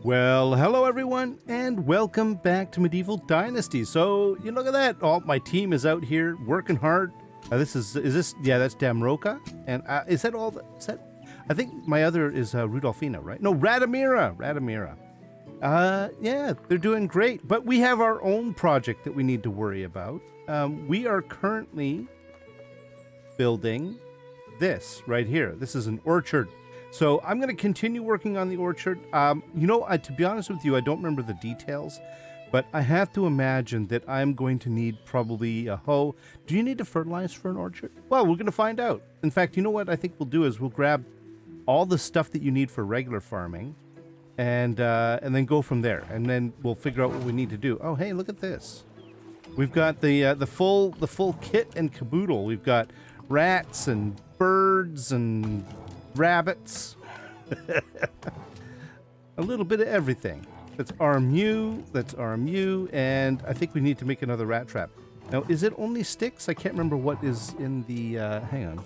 Well, hello everyone, and welcome back to Medieval Dynasty. So, you look at that. Oh, my team is out here working hard. Is this, yeah, that's Damroka. And is that all, I think my other is Rudolfina, right? No, Radomira. Yeah, they're doing great. But we have our own project that we need to worry about. We are currently building this right here. This is an orchard. So I'm going to continue working on the orchard. To be honest with you, I don't remember the details, but I have to imagine that I'm going to need probably a hoe. Do you need to fertilize for an orchard? Well, we're going to find out. In fact, you know what I think we'll do is we'll grab all the stuff that you need for regular farming and then go from there. And then we'll figure out what we need to do. Oh, hey, look at this. We've got the full kit and caboodle. We've got rats and birds and rabbits. A little bit of everything. That's RMU, and I think we need to make another rat trap. Now, is it only sticks? I can't remember what is in the, hang on.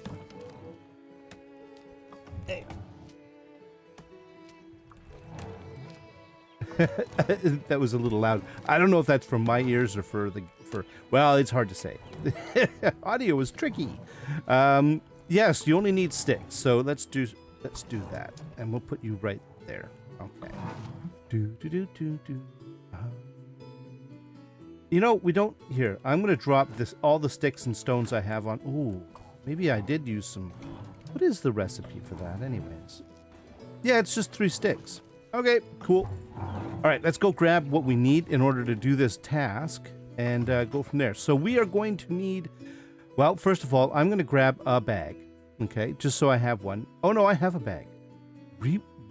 Hey. That was a little loud. I don't know if that's from my ears or well, it's hard to say. Audio is tricky. Yes, you only need sticks, so let's do that, and we'll put you right there. Okay. You know, we don't. Here, I'm gonna drop all the sticks and stones I have on. Ooh, maybe I did use some. What is the recipe for that, anyways? Yeah, it's just 3 sticks. Okay, cool. All right, let's go grab what we need in order to do this task and go from there. So we are going to need. Well, first of all, I'm going to grab a bag, okay, just so I have one. Oh, no, I have a bag.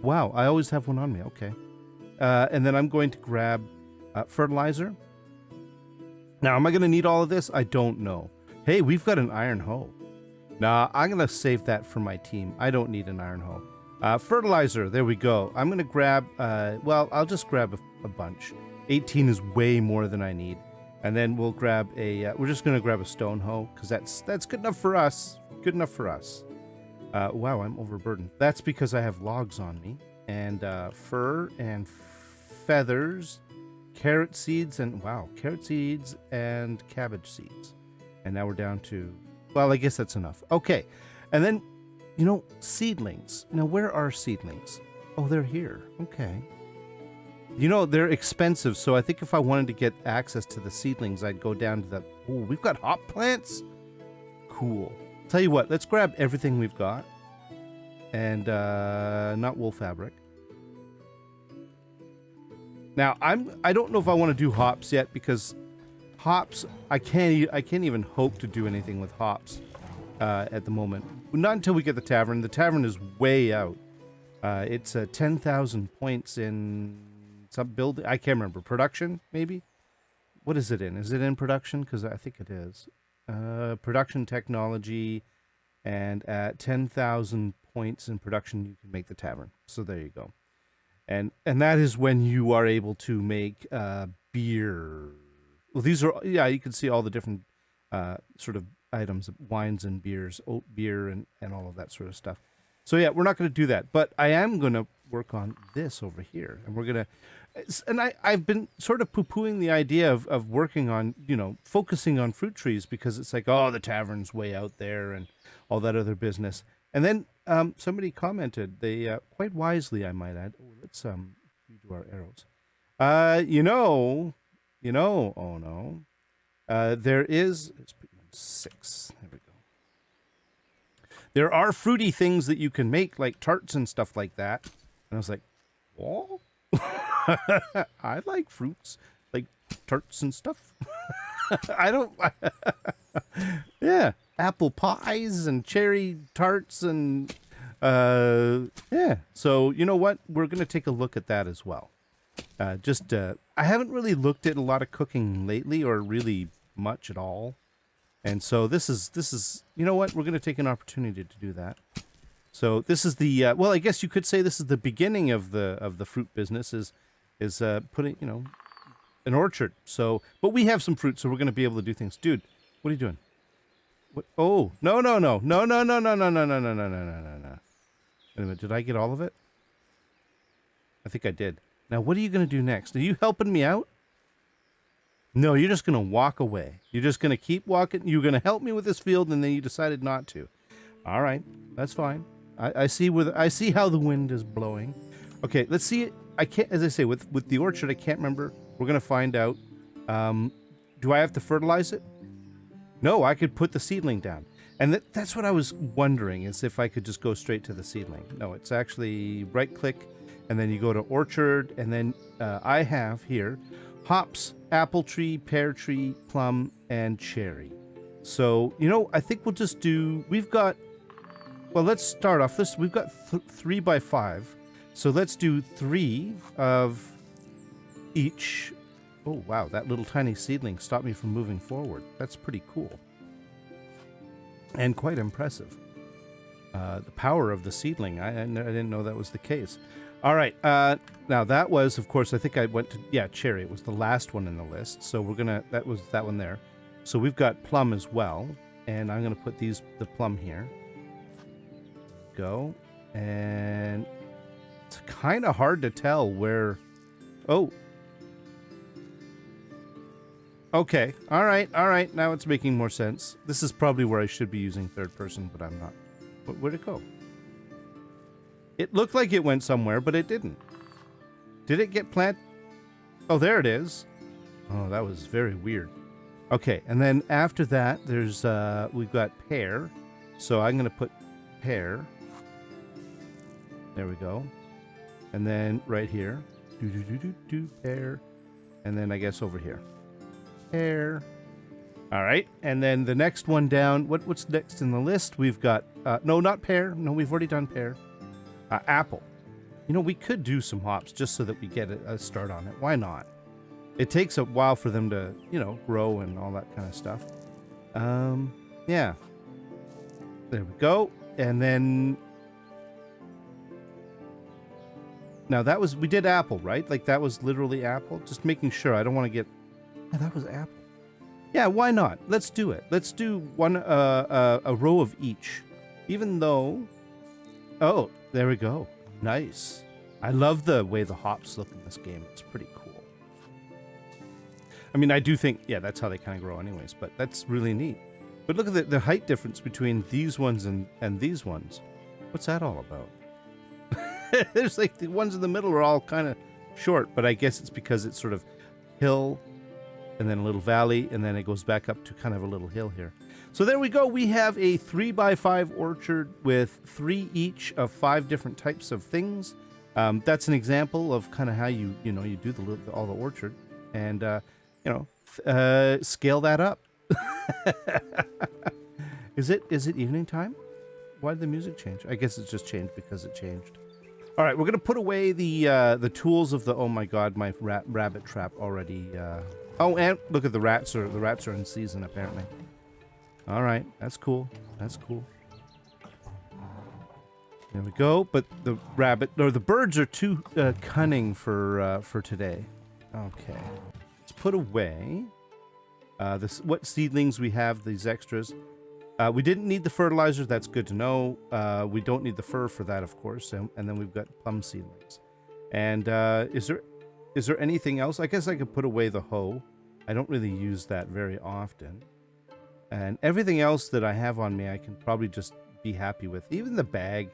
Wow, I always have one on me, okay. And then I'm going to grab fertilizer. Now, am I going to need all of this? I don't know. Hey, we've got an iron hoe. Nah, I'm going to save that for my team. I don't need an iron hoe. Fertilizer, there we go. I'm going to grab, well, I'll just grab a bunch. 18 is way more than I need. And then we'll grab we're just going to grab a stone hoe, because that's good enough for us. Good enough for us. Wow, I'm overburdened. That's because I have logs on me. And fur and feathers, carrot seeds, and cabbage seeds. And now we're down to, well, I guess that's enough. Okay. And then, you know, seedlings. Now, where are seedlings? Oh, they're here. Okay. You know, they're expensive, so I think if I wanted to get access to the seedlings, I'd go down to the... Oh, we've got hop plants? Cool. Tell you what, let's grab everything we've got. And, not wool fabric. Now, I don't know if I want to do hops yet, because hops, I can't even hope to do anything with hops at the moment. Not until we get the tavern. The tavern is way out. It's 10,000 points in... Some build, I can't remember. Production, maybe? What is it in? Is it in production? Because I think it is. Production technology, and at 10,000 points in production, you can make the tavern. So there you go. And that is when you are able to make beer. Well, these are, yeah, you can see all the different sort of items, wines and beers, oat beer, and all of that sort of stuff. So yeah, we're not going to do that, but I am going to work on this over here, and we're going to, and I've been sort of poo-pooing the idea of working on, you know, focusing on fruit trees, because it's like, oh, the tavern's way out there and all that other business. And then somebody commented, they quite wisely, I might add. Oh, let's do our arrows. Oh no, there is. Let's put you on 6. There we go. There are fruity things that you can make, like tarts and stuff like that. And I was like, what? I like fruits, like tarts and stuff. I don't... yeah, apple pies and cherry tarts and... yeah, so you know what? We're going to take a look at that as well. I haven't really looked at a lot of cooking lately, or really much at all. And so this is, you know what? We're going to take an opportunity to do that. So this is the, well, I guess you could say this is the beginning of the fruit business, is putting, you know, an orchard. So, but we have some fruit, so we're going to be able to do things. Dude, what are you doing? What? Oh, no. Wait a minute, did I get all of it? I think I did. Now, what are you going to do next? Are you helping me out? No, you're just going to walk away. You're just going to keep walking. You're going to help me with this field, and then you decided not to. All right, that's fine. I see I see how the wind is blowing. Okay, let's see. I can't, as I say, with the orchard, I can't remember. We're going to find out. Do I have to fertilize it? No, I could put the seedling down. And that's what I was wondering, is if I could just go straight to the seedling. No, it's actually right-click, and then you go to orchard, and then I have here hops, apple tree, pear tree, plum, and cherry. So, you know, I think we'll just do, we've got, well, let's start off this. We've got 3 by 5. So let's do 3 of each. Oh, wow, that little tiny seedling stopped me from moving forward. That's pretty cool. And quite impressive. The power of the seedling. I didn't know that was the case. All right. Now that was, of course, I think I went to, yeah, cherry. It was the last one in the list. So we're going to, that was that one there. So we've got plum as well. And I'm going to put the plum here. Go. And it's kind of hard to tell where, oh. Okay. All right. All right. Now it's making more sense. This is probably where I should be using third person, but I'm not. Where'd it go? It looked like it went somewhere, but it didn't. Did it get planted? Oh, there it is. Oh, that was very weird. Okay, and then after that, there's we've got pear. So I'm going to put pear. There we go. And then right here, pear. And then I guess over here, pear. All right, and then the next one down. What's next in the list? We've got no, not pear. No, we've already done pear. Apple. You know, we could do some hops just so that we get a start on it. Why not? It takes a while for them to, you know, grow and all that kind of stuff. Yeah. There we go. And then now that was, we did apple, right? Like that was literally apple. Just making sure. I don't want to get, yeah, that was apple. Yeah, why not? Let's do it. Let's do one, a row of each. Even though, oh, there we go. Nice. I love the way the hops look in this game. It's pretty cool. I mean, I do think, yeah, that's how they kind of grow anyways, but that's really neat. But look at the height difference between these ones and these ones. What's that all about? There's like the ones in the middle are all kind of short, but I guess it's because it's sort of hill and then a little valley, and then it goes back up to kind of a little hill here. So there we go. We have a 3 by 5 orchard with 3 each of 5 different types of things. That's an example of kind of how you do all the orchard, and scale that up. Is it evening time? Why did the music change? I guess it's just changed because it changed. All right, we're gonna put away the tools of the. Oh my God, my rabbit trap already. Oh, and look at the rats are in season apparently. All right, that's cool. That's cool. There we go. But the birds are too cunning for today. Okay, let's put away what seedlings we have. These extras. We didn't need the fertilizer. That's good to know. We don't need the fur for that, of course. And then we've got plum seedlings. And is there anything else? I guess I could put away the hoe. I don't really use that very often. And everything else that I have on me, I can probably just be happy with. Even the bag.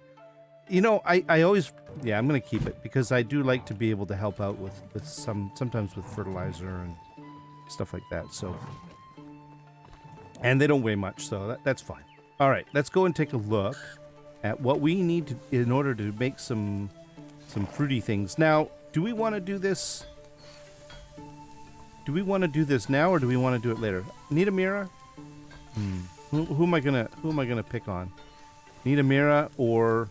You know, I always, yeah, I'm going to keep it because I do like to be able to help out with sometimes with fertilizer and stuff like that. So, and they don't weigh much, so that's fine. All right, let's go and take a look at what we need in order to make some fruity things. Now, do we want to do this? Do we want to do this now, or do we want to do it later? Need a mirror? Who am I gonna pick on? Nidamira or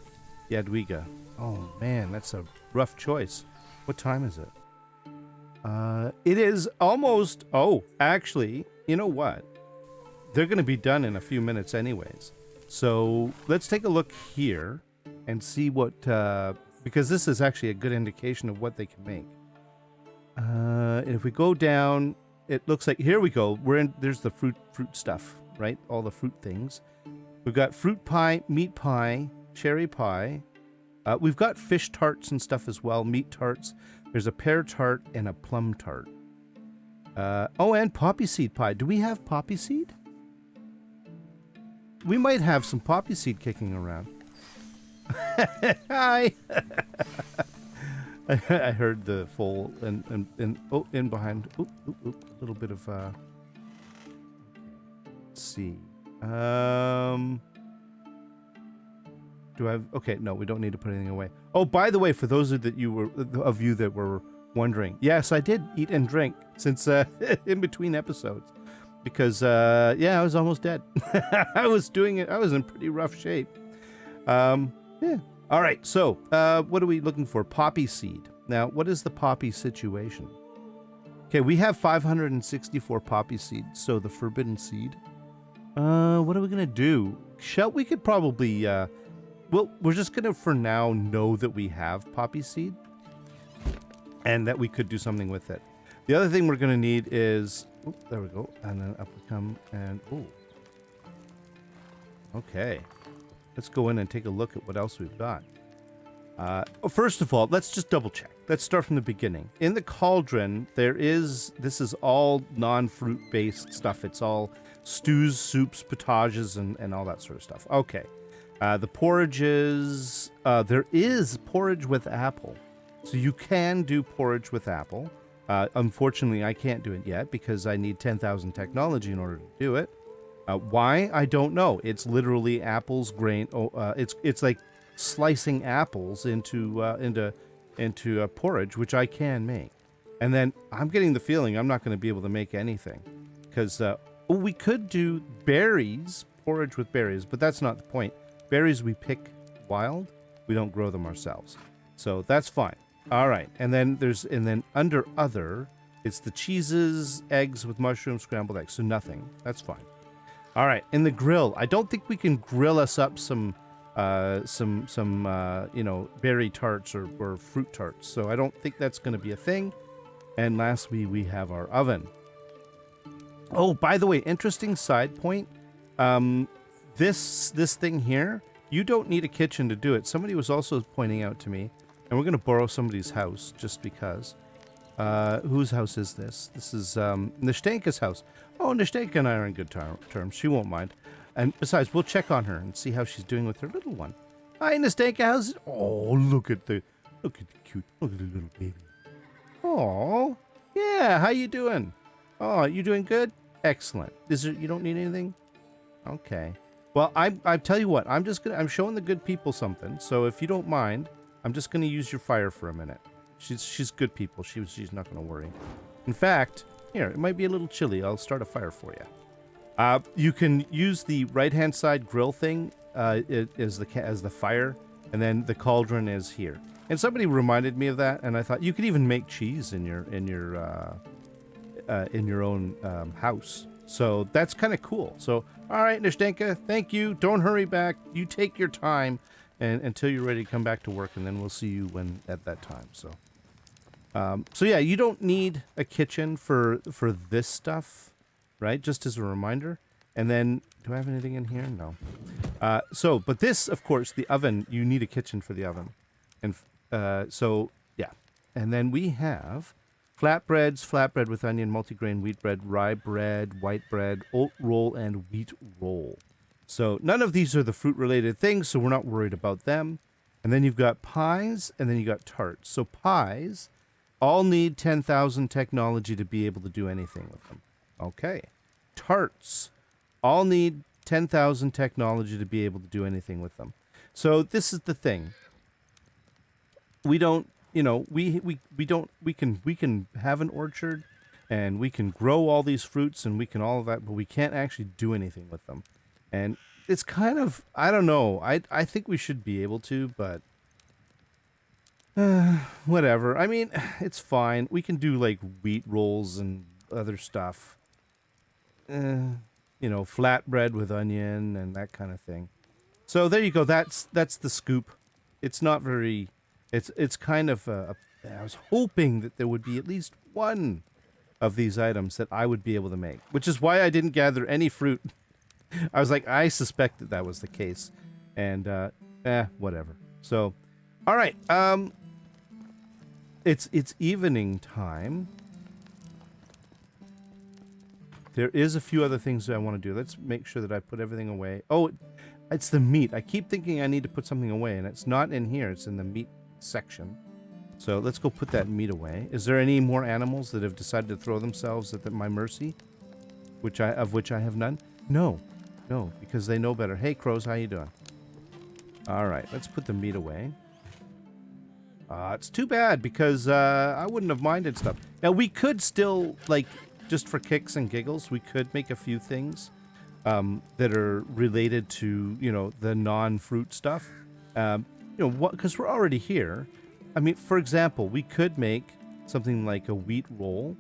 Jadwiga? Oh man, that's a rough choice. What time is it? It is almost. Oh, actually, you know what? They're gonna be done in a few minutes, anyways. So let's take a look here and see what. Because this is actually a good indication of what they can make. And if we go down, it looks like here we go. There's the fruit stuff, right? All the fruit things. We've got fruit pie, meat pie, cherry pie. We've got fish tarts and stuff as well, meat tarts. There's a pear tart and a plum tart. Oh, and poppy seed pie. Do we have poppy seed? We might have some poppy seed kicking around. Hi. I heard the full and oh, in behind. Oop, oop, oop, a little bit of let's see. Do I have, okay, no, we don't need to put anything away. Oh, by the way, for those of you that were wondering, yes, I did eat and drink since in between episodes. Because yeah, I was almost dead. I was doing it. I was in pretty rough shape. Yeah. All right. So, what are we looking for? Poppy seed. Now, what is the poppy situation? Okay, we have 564 poppy seeds. So the forbidden seed. What are we gonna do? We could probably. Well, we're just gonna for now know that we have poppy seed, and that we could do something with it. The other thing we're gonna need is. Oh, there we go. And then up we come and... Oh. Okay. Let's go in and take a look at what else we've got. First of all, let's just double check. Let's start from the beginning. In the cauldron, this is all non-fruit based stuff. It's all stews, soups, potages, and all that sort of stuff. Okay. The porridges... there is porridge with apple. So you can do porridge with apple. Unfortunately, I can't do it yet because I need 10,000 technology in order to do it. Why? I don't know. It's literally apples, grain. It's like slicing apples into a porridge, which I can make. And then I'm getting the feeling I'm not going to be able to make anything because we could do berries, porridge with berries, but that's not the point. Berries we pick wild. We don't grow them ourselves, so that's fine. All right, and then under other, it's the cheeses, eggs with mushrooms, scrambled eggs. So nothing. That's fine. All right, in the grill, I don't think we can grill us up some berry tarts or fruit tarts. So I don't think that's going to be a thing. And lastly, we have our oven. Oh, by the way, interesting side point. This thing here, you don't need a kitchen to do it. Somebody was also pointing out to me. And we're going to borrow somebody's house just because. Whose house is this? This is Nishtenka's house. Oh, Nishtenka and I are in good terms. She won't mind. And besides, we'll check on her and see how she's doing with her little one. Hi, Nishtenka. How's it? Oh, look at the cute, look at the little baby. Oh, yeah. How you doing? Oh, you doing good? Excellent. You don't need anything? Okay. Well, I tell you what. I'm showing the good people something. So if you don't mind. I'm just going to use your fire for a minute. She's good people. She's not going to worry. In fact, here, it might be a little chilly. I'll start a fire for you. You can use the right-hand side grill thing as the fire, and then the cauldron is here. And somebody reminded me of that, and I thought you could even make cheese in your own house. So that's kind of cool. So, all right, Nishtenka, thank you. Don't hurry back. You take your time. And until you're ready to come back to work, and then we'll see you at that time. So, so yeah, you don't need a kitchen for this stuff, right? Just as a reminder. And then, do I have anything in here? No. But this, of course, the oven. You need a kitchen for the oven, and so yeah. And then we have flatbread with onion, multigrain wheat bread, rye bread, white bread, oat roll, and wheat roll. So none of these are the fruit-related things, so we're not worried about them. And then you've got pies, and then you got tarts. So pies all need 10,000 technology to be able to do anything with them. Okay. Tarts all need 10,000 technology to be able to do anything with them. So this is the thing. We don't, we can have an orchard, and we can grow all these fruits, and we can all of that, but we can't actually do anything with them. And it's kind of, I don't know. I think we should be able to, but whatever. I mean, it's fine. We can do like wheat rolls and other stuff. Flatbread with onion and that kind of thing. So there you go. That's the scoop. It's not very. It's kind of. I was hoping that there would be at least one of these items that I would be able to make, which is why I didn't gather any fruit. I was like, I suspected that was the case, and whatever. So, all right. it's evening time. There is a few other things that I want to do. Let's make sure that I put everything away. Oh, it's the meat. I keep thinking I need to put something away, and it's not in here. It's in the meat section. So let's go put that meat away. Is there any more animals that have decided to throw themselves at my mercy? Of which I have none? No. No, because they know better. Hey, crows, how you doing? All right, let's put the meat away. It's too bad because I wouldn't have minded stuff. Now, we could still, like, just for kicks and giggles, we could make a few things that are related to, you know, the non-fruit stuff. You know, because we're already here. I mean, for example, we could make something like a wheat roll,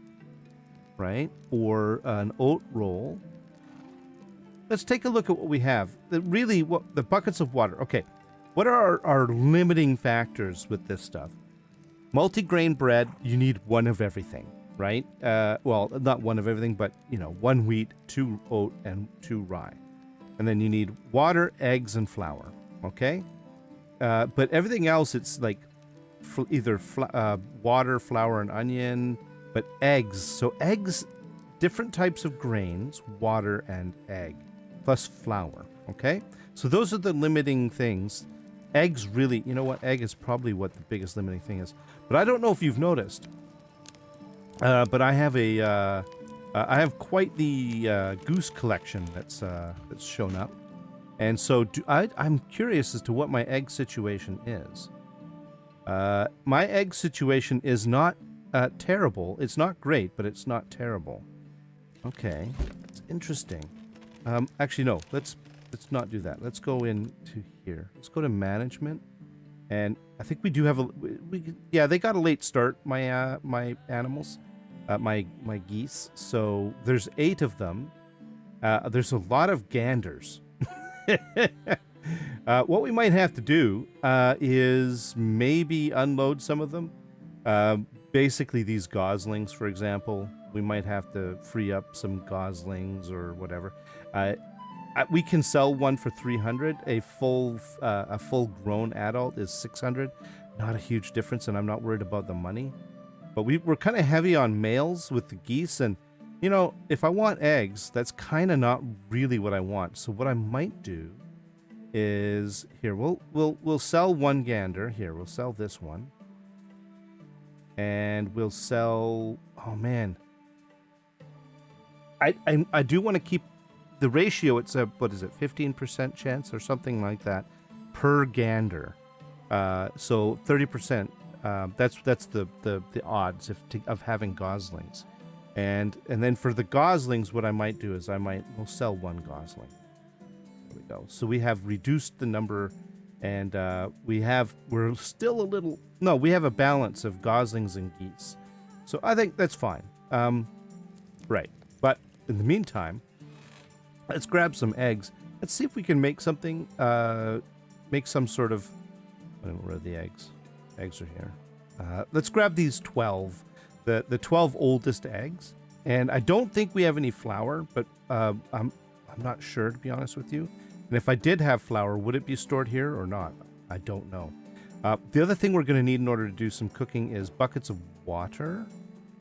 right? Or an oat roll. Let's take a look at what we have. The buckets of water. Okay, what are our limiting factors with this stuff? Multi-grain bread, you need one of everything, right? Well, not one of everything, but, you know, 1 wheat, 2 oat, and 2 rye. And then you need water, eggs, and flour, okay? But everything else, it's like either water, flour, and onion, but eggs. So eggs, different types of grains, water, and egg, plus flour, okay? So those are the limiting things. Eggs really, you know what? Egg is probably what the biggest limiting thing is. But I don't know if you've noticed, but I have I have quite the goose collection that's shown up. And so I'm curious as to what my egg situation is. My egg situation is not terrible. It's not great, but it's not terrible. Okay, it's interesting. Actually, no. Let's not do that. Let's go into here. Let's go to management, and I think we do have yeah, they got a late start. My my animals, my geese. So there's 8 of them. There's a lot of ganders. What we might have to do is maybe unload some of them. Basically, these goslings, for example, we might have to free up some goslings or whatever. We can sell one for 300. A full-grown adult is 600. Not a huge difference, and I'm not worried about the money. But we're kind of heavy on males with the geese, and you know, if I want eggs, that's kind of not really what I want. So what I might do is here. We'll sell 1 gander. Here, we'll sell this one, and we'll sell. Oh man, I do want to keep the ratio. It's a what is it, 15% chance or something like that per gander. So 30%. That's the odds of having goslings. And then for the goslings, what I might do is we'll sell 1 gosling. There we go. So we have reduced the number, and we're still a little. No, we have a balance of goslings and geese. So I think that's fine. Right. But in the meantime, let's grab some eggs. Let's see if we can make something. Make some sort of. I don't know where the eggs. Eggs are here. Let's grab these 12. The 12 oldest eggs, and I don't think we have any flour, but I'm not sure, to be honest with you. And if I did have flour, would it be stored here or not? I don't know. The other thing we're going to need in order to do some cooking is buckets of water,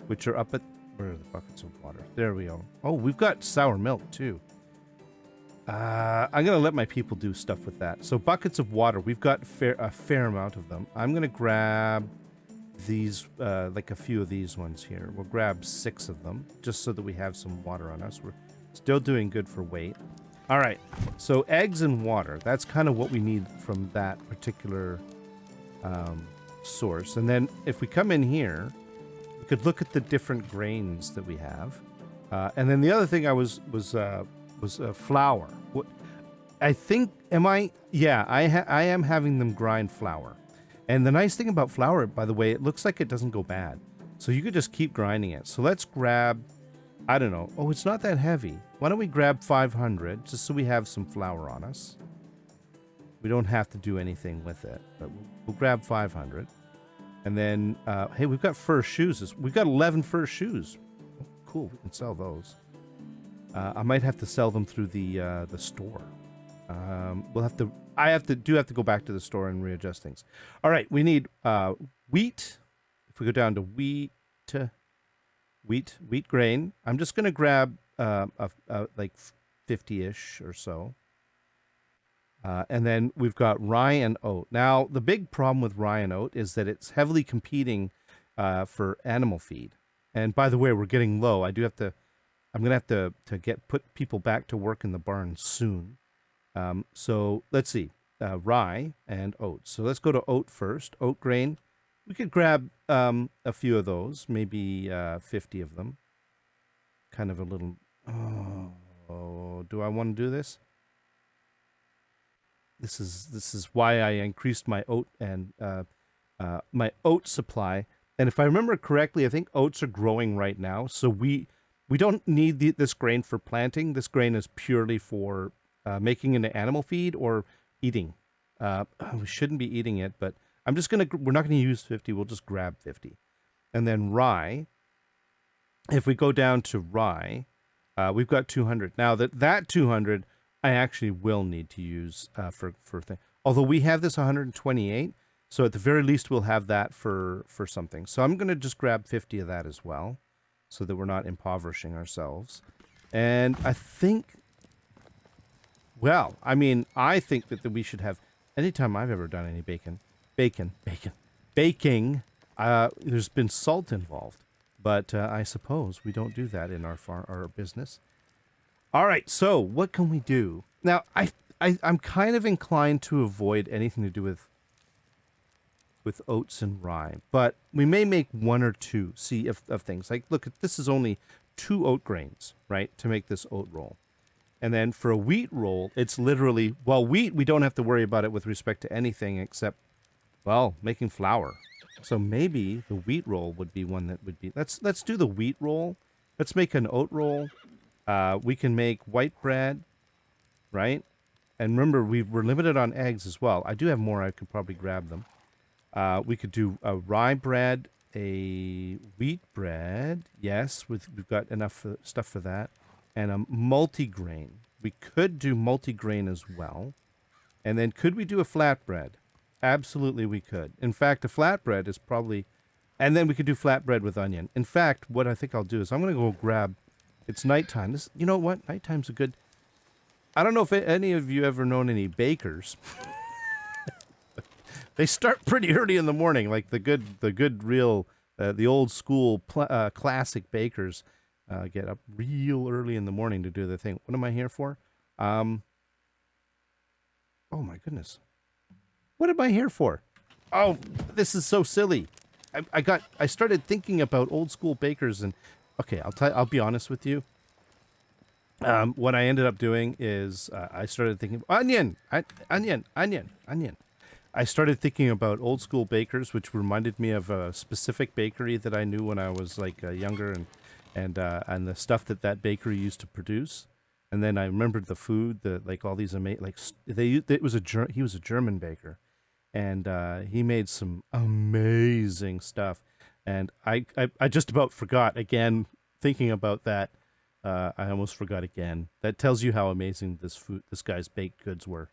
which are up at where are the buckets of water? There we go. Oh, we've got sour milk too. I'm going to let my people do stuff with that. So buckets of water, we've got a fair amount of them. I'm going to grab these, like a few of these ones here. We'll grab 6 of them just so that we have some water on us. We're still doing good for weight. All right, so eggs and water, that's kind of what we need from that particular source. And then if we come in here, we could look at the different grains that we have. And then the other thing was flour. What I think, yeah, I am having them grind flour. And the nice thing about flour, by the way, it looks like it doesn't go bad. So you could just keep grinding it. So let's grab, I don't know. Oh, it's not that heavy. Why don't we grab 500 just so we have some flour on us? We don't have to do anything with it, but we'll grab 500. And then, hey, we've got fur shoes. We've got 11 fur shoes. Oh, cool, we can sell those. I might have to sell them through the store. We'll have to. I have to go back to the store and readjust things. All right, we need wheat. we go down to wheat grain. I'm just going to grab like 50-ish or so. And then we've got rye and oat. Now, the big problem with rye and oat is that it's heavily competing for animal feed. And by the way, we're getting low. I'm going to have to put people back to work in the barn soon. So let's see, rye and oats. So let's go to oat first. Oat grain. We could grab a few of those, maybe 50 of them. Kind of a little. Oh, do I want to do this? This is why I increased my oat and my oat supply. And if I remember correctly, I think oats are growing right now. So we don't need this grain for planting. This grain is purely for making into animal feed or eating. We shouldn't be eating it, but we're not gonna use 50. We'll just grab 50, and then rye. If we go down to rye, we've got 200 now. That 200. I actually will need to use for thing. Although we have this 128, so at the very least we'll have that for something. So I'm going to just grab 50 of that as well, so that we're not impoverishing ourselves. And I think, well, I mean, I think that we should have, anytime I've ever done any baking, there's been salt involved. But I suppose we don't do that in our business. All right, so what can we do? Now, I'm kind of inclined to avoid anything to do with oats and rye, but we may make one or two of things. Like, look, this is only 2 oat grains, right, to make this oat roll. And then for a wheat roll, it's literally, well, wheat, we don't have to worry about it with respect to anything except, well, making flour. So maybe the wheat roll would be one that would be, let's do the wheat roll. Let's make an oat roll. We can make white bread, right? And remember, we're limited on eggs as well. I do have more. I could probably grab them. We could do a rye bread, a wheat bread. Yes, we've got enough stuff for that. And a multigrain. We could do multigrain as well. And then could we do a flatbread? Absolutely we could. In fact, a flatbread is probably... And then we could do flatbread with onion. In fact, what I think I'll do is I'm going to go grab... It's nighttime. You know what? Nighttime's a good... I don't know if any of you ever known any bakers. They start pretty early in the morning, like the good real, the old school classic bakers get up real early in the morning to do their thing. What am I here for? Oh my goodness. What am I here for? Oh, this is so silly. I started thinking about old school bakers and... Okay, I'll be honest with you. What I ended up doing is I started thinking onion. I started thinking about old school bakers, which reminded me of a specific bakery that I knew when I was like younger, and the stuff that bakery used to produce. And then I remembered the food, like all these amazing, like he was a German baker, and he made some amazing stuff. And I just about forgot again, thinking about that. I almost forgot again. That tells you how amazing this guy's baked goods were.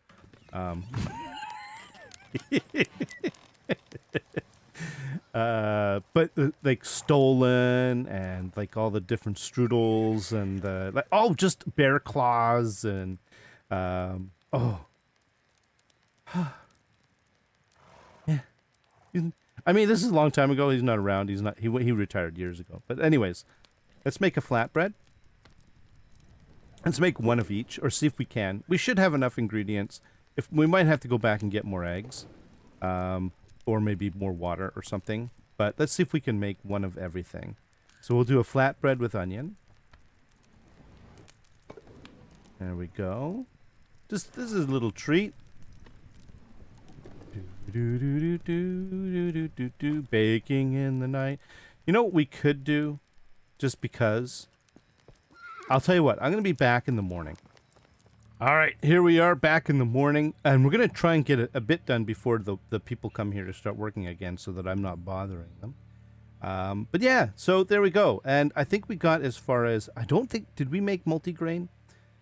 But like stolen and like all the different strudels and just bear claws and yeah. I mean, this is a long time ago. He's not around. He retired years ago. But anyways, let's make a flatbread. Let's make one of each, or see if we can. We should have enough ingredients. If we might have to go back and get more eggs, or maybe more water or something. But let's see if we can make one of everything. So we'll do a flatbread with onion. There we go. This is a little treat. Baking in the night. You know what we could do? Just because. I'll tell you what. I'm going to be back in the morning. All right. Here we are back in the morning. And we're going to try and get a bit done before the people come here to start working again so that I'm not bothering them. But yeah. So there we go. And I think we got as far as... I don't think... Did we make multigrain?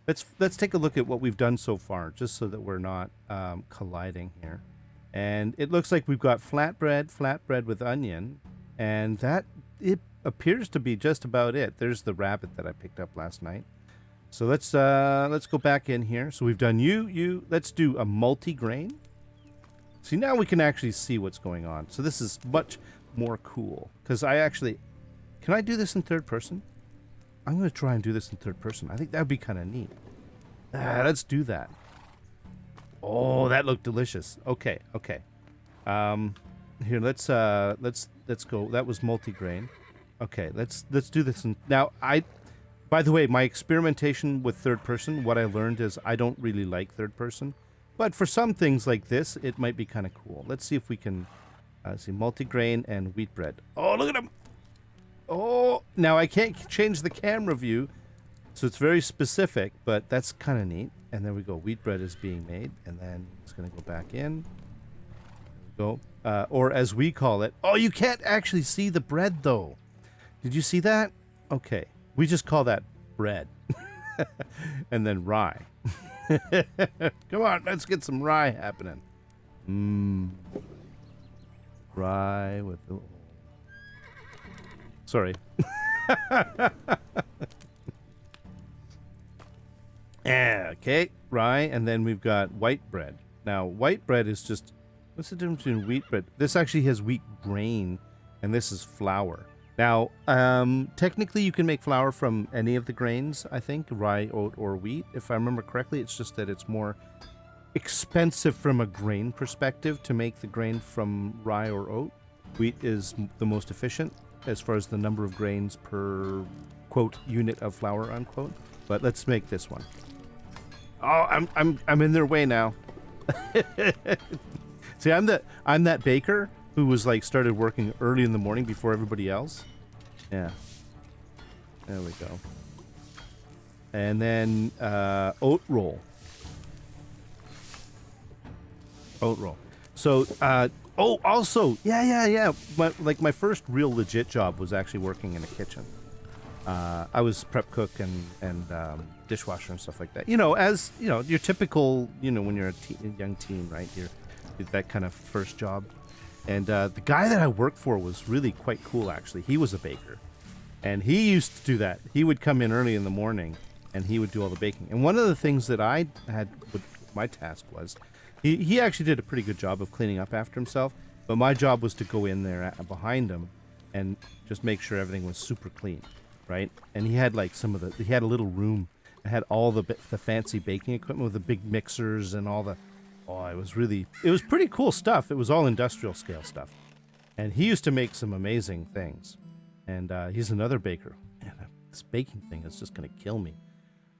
Let's take a look at what we've done so far. Just so that we're not colliding here. And it looks like we've got flatbread with onion, And it appears to be just about it. There's the rabbit that I picked up last night. So let's go back in here. So we've done you. Let's do a multi-grain. See, now we can actually see what's going on. So this is much more cool. Because can I do this in third person? I'm going to try and do this in third person. I think that would be kind of neat. Let's do that. Oh, that looked delicious. Okay. Here, let's go. That was multi-grain. Okay, let's do this. Now, by the way, my experimentation with third person, what I learned is I don't really like third person. But for some things like this, it might be kind of cool. Let's see if we can see multi-grain and wheat bread. Oh, look at them. Oh, now I can't change the camera view, so it's very specific, but that's kind of neat. And there we go. Wheat bread is being made, and then it's going to go back in. There we go. Or as we call it. Oh, you can't actually see the bread, though. Did you see that? Okay. We just call that bread. And then rye. Come on, let's get some rye happening. Rye with the... Sorry. Okay, rye, and then we've got white bread. Now, white bread is just... What's the difference between wheat bread? This actually has wheat grain, and this is flour. Now, technically you can make flour from any of the grains, I think, rye, oat, or wheat. If I remember correctly, it's just that it's more expensive from a grain perspective to make the grain from rye or oat. Wheat is the most efficient as far as the number of grains per, quote, unit of flour, unquote. But let's make this one. Oh, I'm in their way now. See, I'm that baker who was like started working early in the morning before everybody else. Yeah. There we go. And then oat roll. Oat roll. So also, yeah. My first real legit job was actually working in a kitchen. I was prep cook and dishwasher and stuff like that. You know, as you know, your typical, when you're a young teen, right? You're that kind of first job. And the guy that I worked for was really quite cool, actually. He was a baker. And he used to do that. He would come in early in the morning, and he would do all the baking. And one of the things that I had, my task was, he actually did a pretty good job of cleaning up after himself. But my job was to go in there behind him and just make sure everything was super clean, right? And he had like he had a little room that had all the fancy baking equipment with the big mixers and all the... Oh, it was pretty cool stuff. It was all industrial scale stuff. And he used to make some amazing things. And he's another baker. Man, this baking thing is just going to kill me.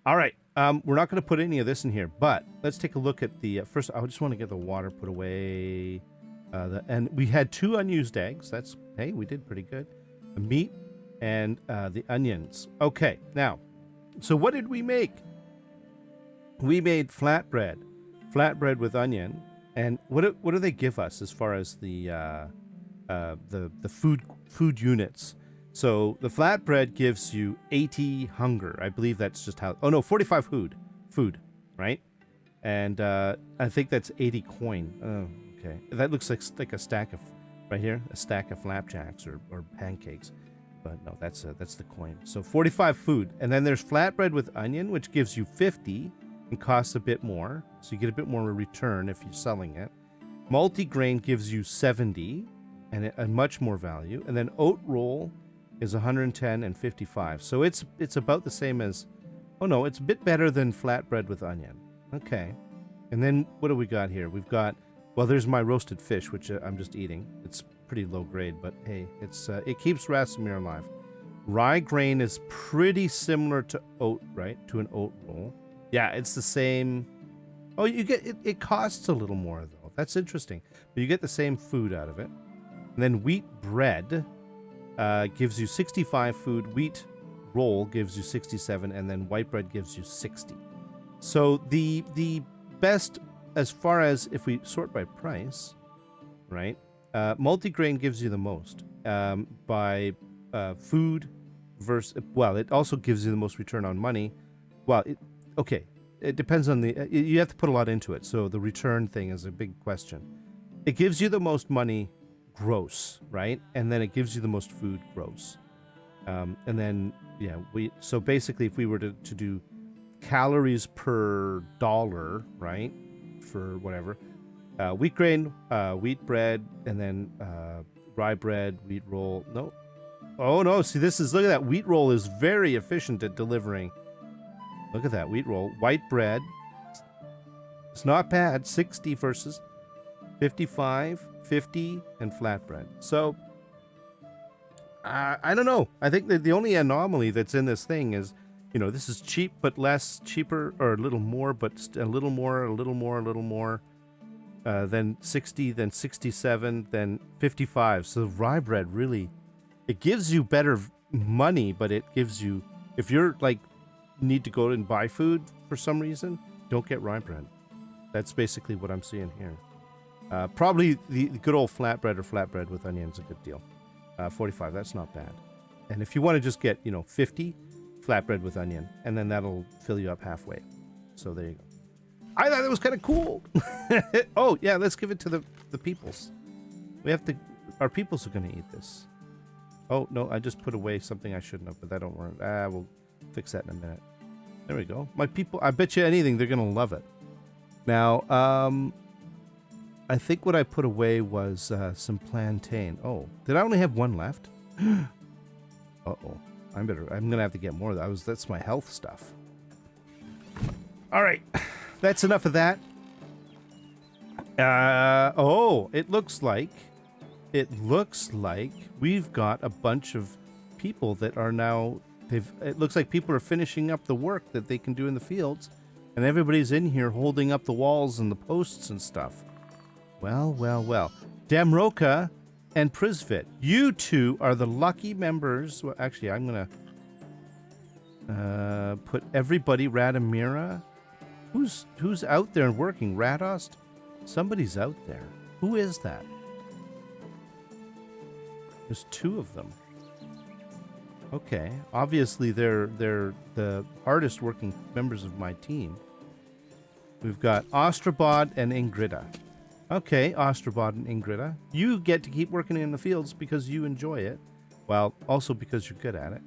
All right. We're not going to put any of this in here, but let's take a look at the... first, I just want to get the water put away. And we had 2 unused eggs. Hey, we did pretty good. The meat and the onions. Okay, now, so what did we make? We made flatbread with onion, and what do they give us as far as the food units? So the flatbread gives you 80 hunger. I believe that's just how. Oh no, 45 food, right? And I think that's 80 coin. Oh, okay, that looks like a stack of right here, a stack of flapjacks or pancakes. But no, that's the coin. So 45 food, and then there's flatbread with onion, which gives you 50. And costs a bit more, so you get a bit more return if you're selling it. Multi-grain gives you 70 and a much more value. And then oat roll is 110 and 55. So it's about the same as... Oh no, it's a bit better than flatbread with onion. Okay. And then what do we got here? We've got... Well, there's my roasted fish, which I'm just eating. It's pretty low grade, but hey, it keeps Rasimir alive. Rye grain is pretty similar to oat, right? To an oat roll. Yeah, it's the same. Oh, you get it costs a little more though. That's interesting. But you get the same food out of it. And then wheat bread gives you 65 food. Wheat roll gives you 67, and then white bread gives you 60. So the best as far as if we sort by price, right? Multigrain gives you the most by food versus. Well, it also gives you the most return on money. Well, okay, it depends on you have to put a lot into it, so the return thing is a big question. It gives you the most money gross, right? And then it gives you the most food, gross. And then, yeah, so basically if we were to do calories per dollar, right, for whatever, wheat grain, wheat bread, and then rye bread, wheat roll. No. Oh, no. See, look at that. Wheat roll is very efficient at delivering. Look at that. Wheat roll. White bread. It's not bad. 60 versus 55, 50, and flatbread. So, I don't know. I think that the only anomaly that's in this thing is, this is cheap but less, cheaper, or a little more, but a little more, a little more, a little more. Then 60, then 67, then 55. So rye bread really, it gives you better money, but it gives you, if you're like, need to go and buy food for some reason, don't get rye bread. That's basically what I'm seeing here. Probably the good old flatbread or flatbread with onions, a good deal. 45, that's not bad. And if you want to just get, 50, flatbread with onion, and then that'll fill you up halfway. So there you go. I thought that was kind of cool. Oh, yeah, let's give it to the peoples. Our peoples are going to eat this. Oh, no, I just put away something I shouldn't have, but that don't work. We'll fix that in a minute. There we go. My people, I bet you anything, they're going to love it. Now, I think what I put away was some plantain. Oh, did I only have one left? Uh-oh. I'm going to have to get more. That's my health stuff. All right. That's enough of that. It looks like we've got a bunch of people that are now, it looks like people are finishing up the work that they can do in the fields, and everybody's in here holding up the walls and the posts and stuff. Well. Damroka and Prisvit, you two are the lucky members. Well, actually, I'm going to put everybody, Radomira. Who's out there and working? Radost? Somebody's out there. Who is that? There's two of them. Okay. Obviously, they're the hardest working members of my team. We've got Ostrobod and Ingrida. Okay, Ostrobod and Ingrida. You get to keep working in the fields because you enjoy it. Well, also because you're good at it.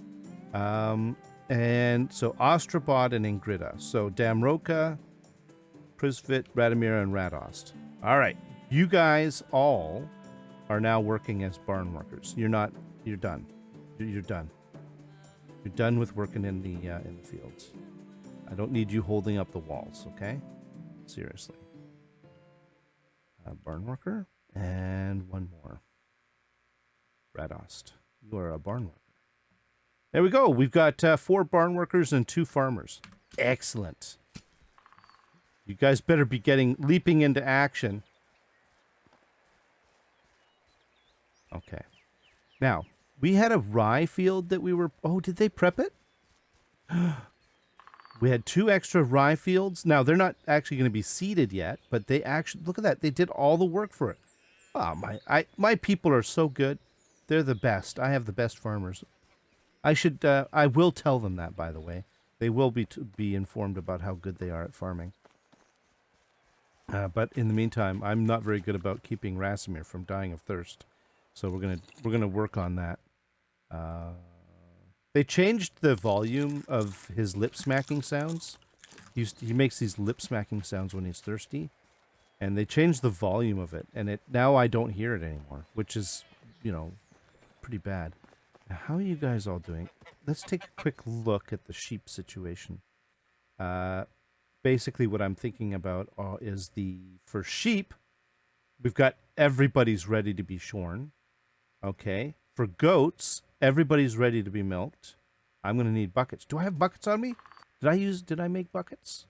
And so Ostrobod and Ingrida. So Damroka, Prisvit, Radomir, and Radost. All right. You guys all are now working as barn workers. You're done. You're done. You're done with working in the fields. I don't need you holding up the walls, okay? Seriously. Barn worker and one more. Radost. You are a barn worker. There we go. We've got 4 barn workers and 2 farmers. Excellent. You guys better be leaping into action. Okay. Now, we had a rye field that we were... Oh, did they prep it? We had 2 extra rye fields. Now, they're not actually going to be seeded yet, but they actually... Look at that. They did all the work for it. Oh, my people are so good. They're the best. I have the best farmers. I will tell them that, by the way. They will be informed about how good they are at farming. But in the meantime, I'm not very good about keeping Rasimir from dying of thirst. So we're gonna work on that. They changed the volume of his lip smacking sounds. He makes these lip smacking sounds when he's thirsty, and they changed the volume of it, and now I don't hear it anymore, which is, pretty bad. Now, how are you guys all doing? Let's take a quick look at the sheep situation. Basically, what I'm thinking about is for sheep, we've got everybody's ready to be shorn. Okay. For goats, everybody's ready to be milked. I'm going to need buckets. Do I have buckets on me? Did I make buckets?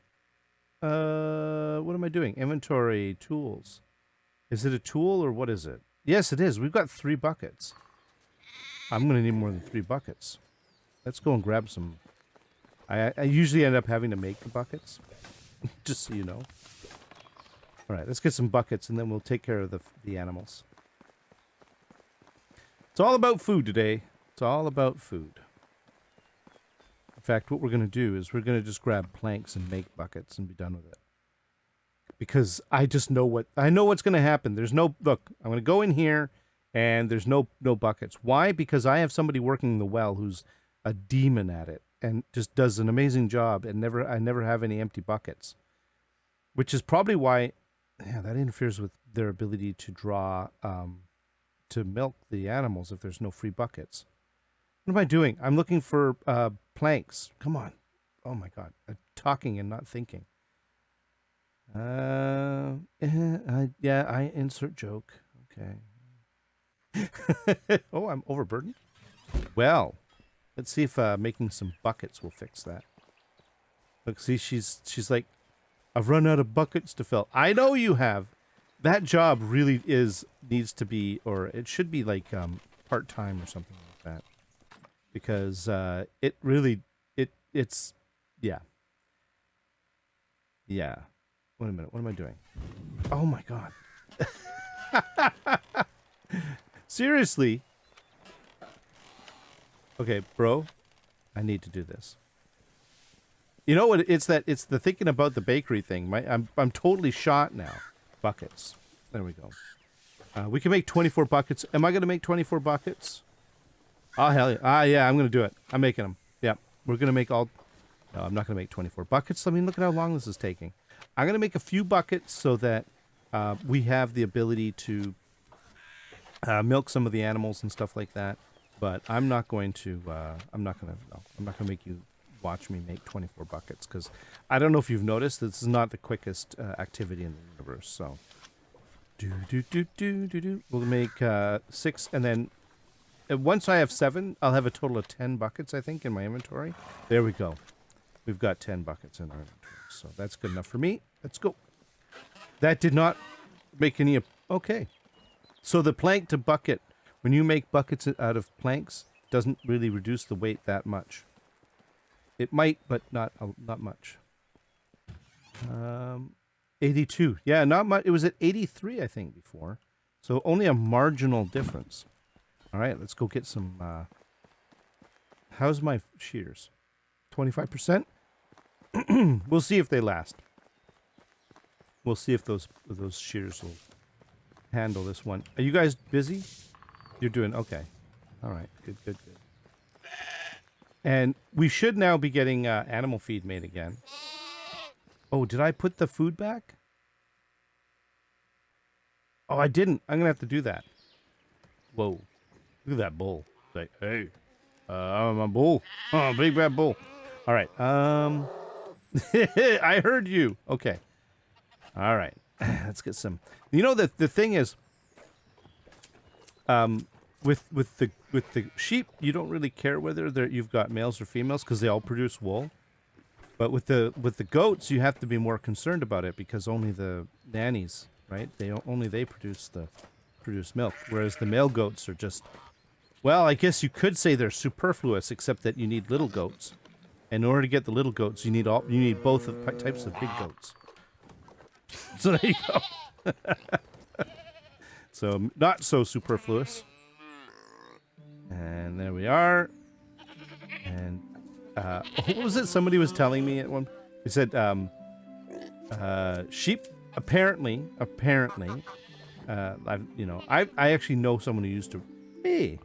What am I doing? Inventory, tools. Is it a tool or what is it? Yes, it is. We've got 3 buckets. I'm going to need more than 3 buckets. Let's go and grab some. I usually end up having to make the buckets, just so you know. All right, let's get some buckets, and then we'll take care of the animals. It's all about food today. It's all about food. In fact, what we're going to do is we're going to just grab planks and make buckets and be done with it. Because I just know what's going to happen. Look, I'm going to go in here, and there's no buckets. Why? Because I have somebody working the well who's a demon at it and just does an amazing job, and I never have any empty buckets, which is probably why that interferes with their ability to draw to milk the animals if there's no free buckets. What am I doing? I'm looking for planks. Come on. Oh my God. I'm talking and not thinking. I insert joke. Okay. Oh, I'm overburdened? Well, let's see if making some buckets will fix that. Look, see, she's like, I've run out of buckets to fill. I know you have. That job really needs to be, or it should be like part-time or something like that. Because it's yeah. Wait a minute, what am I doing? Oh my God. Seriously? Okay, bro, I need to do this. You know what? It's the thinking about the bakery thing. I'm totally shot now. Buckets. There we go. We can make 24 buckets. Am I going to make 24 buckets? Oh, hell yeah. Yeah, I'm going to do it. I'm making them. Yeah, we're going to make all... No, I'm not going to make 24 buckets. I mean, look at how long this is taking. I'm going to make a few buckets so that we have the ability to milk some of the animals and stuff like that. But I'm not going to... I'm not going to make you watch me make 24 buckets, because I don't know if you've noticed, this is not the quickest activity in the universe. So, we'll make 6, and then once I have 7, I'll have a total of 10 buckets, I think, in my inventory. There we go. We've got 10 buckets in our inventory, so that's good enough for me. Let's go. That did not make any... Okay. So the plank to bucket, when you make buckets out of planks, doesn't really reduce the weight that much. It might, but not much. 82. Yeah, not much. It was at 83, I think, before. So only a marginal difference. All right, let's go get some... How's my shears? 25%? We'll see if they last. We'll see if those shears will handle this one. Are you guys busy? You're doing... Okay. All right. Good. And we should now be getting animal feed made again. Oh, did I put the food back? Oh, I didn't. I'm going to have to do that. Whoa. Look at that bull. It's like, hey, I'm a bull. Oh, big bad bull. All right. I heard you. Okay. All right. Let's get some. You know, the thing is, with the sheep, you don't really care whether you've got males or females, because they all produce wool. But with the goats, you have to be more concerned about it, because only the nannies, right? Only they produce milk, whereas the male goats are just... Well, I guess you could say they're superfluous, except that you need little goats. In order to get the little goats, you need both types of big goats. So there you go. So not so superfluous. And there we are. And what was it somebody was telling me at one? He said sheep apparently I actually know someone who used to... Hey,